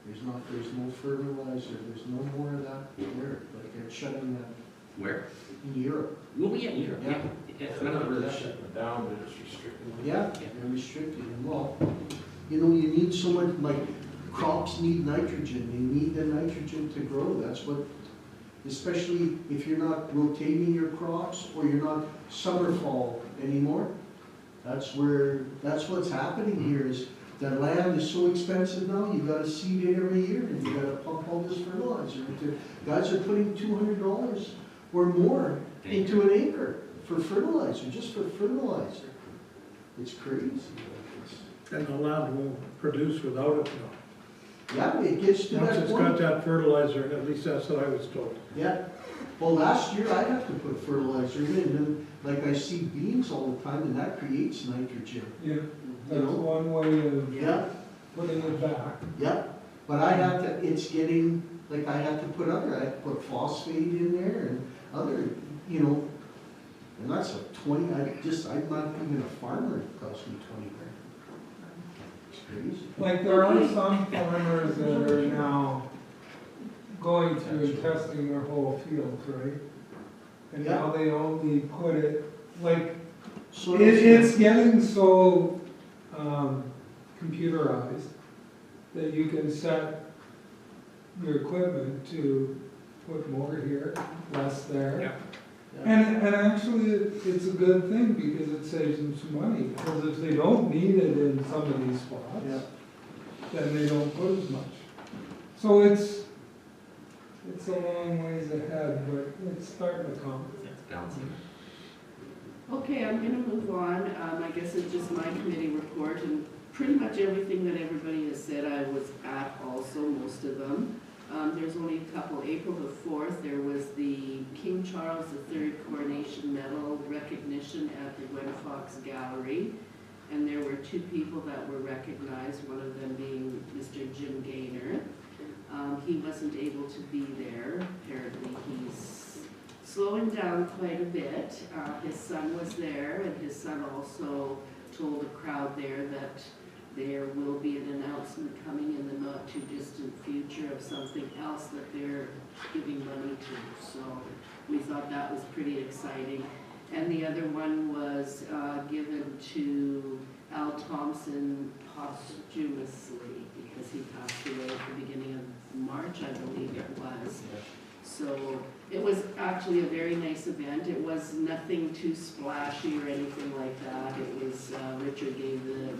There's no fertilizer, there's no more of that there, like they're shutting that Where? in Europe. Well, yeah, Europe, yeah. It's not really shutting it down, but it's restricting. Yeah, they're restricted, and well, you know, you need so much, like, crops need nitrogen, they need the nitrogen to grow, that's what, especially if you're not rotating your crops, or you're not summer fall anymore, that's what's happening here is, the land is so expensive now, you gotta seed it every year, and you gotta pump all this fertilizer into, guys are putting $200 or more into an acre for fertilizer, just for fertilizer. It's crazy. And the land won't produce without it now. Yeah, it gets to Once that it's got point. that fertilizer, at least that's what I was told. Yeah, well, last year I have to put fertilizer in, and then, like, I see beans all the time, and that creates nitrogen. Yeah, that's one way of Yeah, putting it back. yeah, but I have to, it's getting, like, I have to put I have to put phosphate in there and other, you know, and that's like 20, I'm not even a farmer, it costs me 20 grand. It's crazy. Like, there are some farmers that are now going through and testing their whole field, right? And now they only put it, like, So it's getting so computerized that you can set your equipment to put more here, less there. Yeah. And actually, it's a good thing because it saves them some money, because if they don't need it in some of these spots, then they don't put as much. So it's a long ways ahead, but it's starting to come. It's balancing. Okay, I'm gonna move on. I guess it's just my committee report, and pretty much everything that everybody has said, I was at also, most of them. There's only a couple. April the 4th, there was the King Charles III Coronation Medal recognition at the Gwen Fox Gallery. And there were 2 people that were recognized, one of them being Mr. Jim Gaynor. He wasn't able to be there. Apparently he's slowing down quite a bit. His son was there, and his son also told the crowd there that there will be an announcement coming in the not too distant future of something else that they're giving money to. So we thought that was pretty exciting. And the other one was given to Al Thompson posthumously because he passed away at the beginning of March, I believe it was. So it was actually a very nice event. It was nothing too splashy or anything like that. It was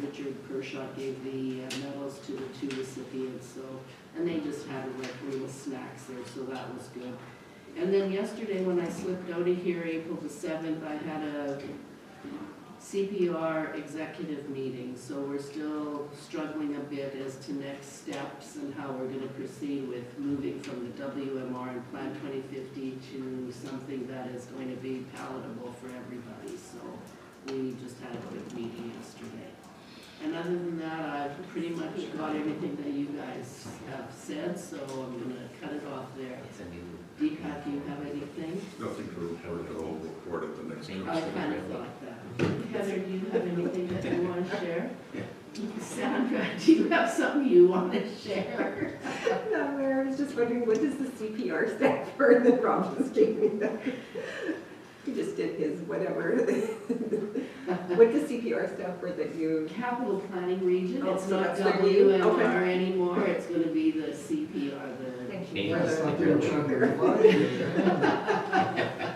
Richard Kershaw gave the medals to the 2 recipients. So, and they just had like little snacks there, so that was good. And then yesterday when I slipped out of here, April the 7th, I had a CPR executive meeting, so we're still struggling a bit as to next steps and how we're going to proceed with moving from the WMR and Plan 2050 to something that is going to be palatable for everybody. So we just had a quick meeting yesterday. And other than that, I've pretty much got everything that you guys have said, so I'm going to cut it off there. It's a new. Deepak, do you have anything? Nothing to report, I'll report at the next. I kind of thought that. Heather, do you have anything that you want to share? Sandra, do you have something you want to share? No, Mayor, I was just wondering, what does the CPR stand for? And then Rob just gave me that. He just did his whatever. What does CPR stand for that you? Capital Planning Region, Oh, it's so not that's for you? WMR Okay. anymore, it's going to be the CPR, Thank Maybe you. it's for That's the- not their trying to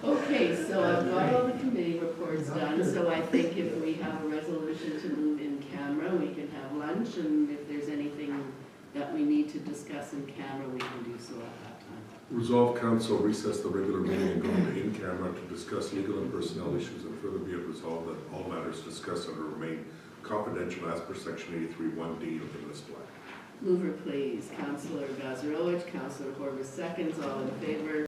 Okay, so I've got all the committee reports done, so I think if we have a resolution to move in camera, we can have lunch, and if there's anything that we need to discuss in camera, we can do so at that time. Resolve council recess the regular meeting and go into in camera to discuss legal and personnel issues, and further be it resolved that all matters discussed under remain confidential as per section 83(1)D of the municipal act. Mover, please. Councillor Gazarowicz, Councillor Horvath seconds, all in favor.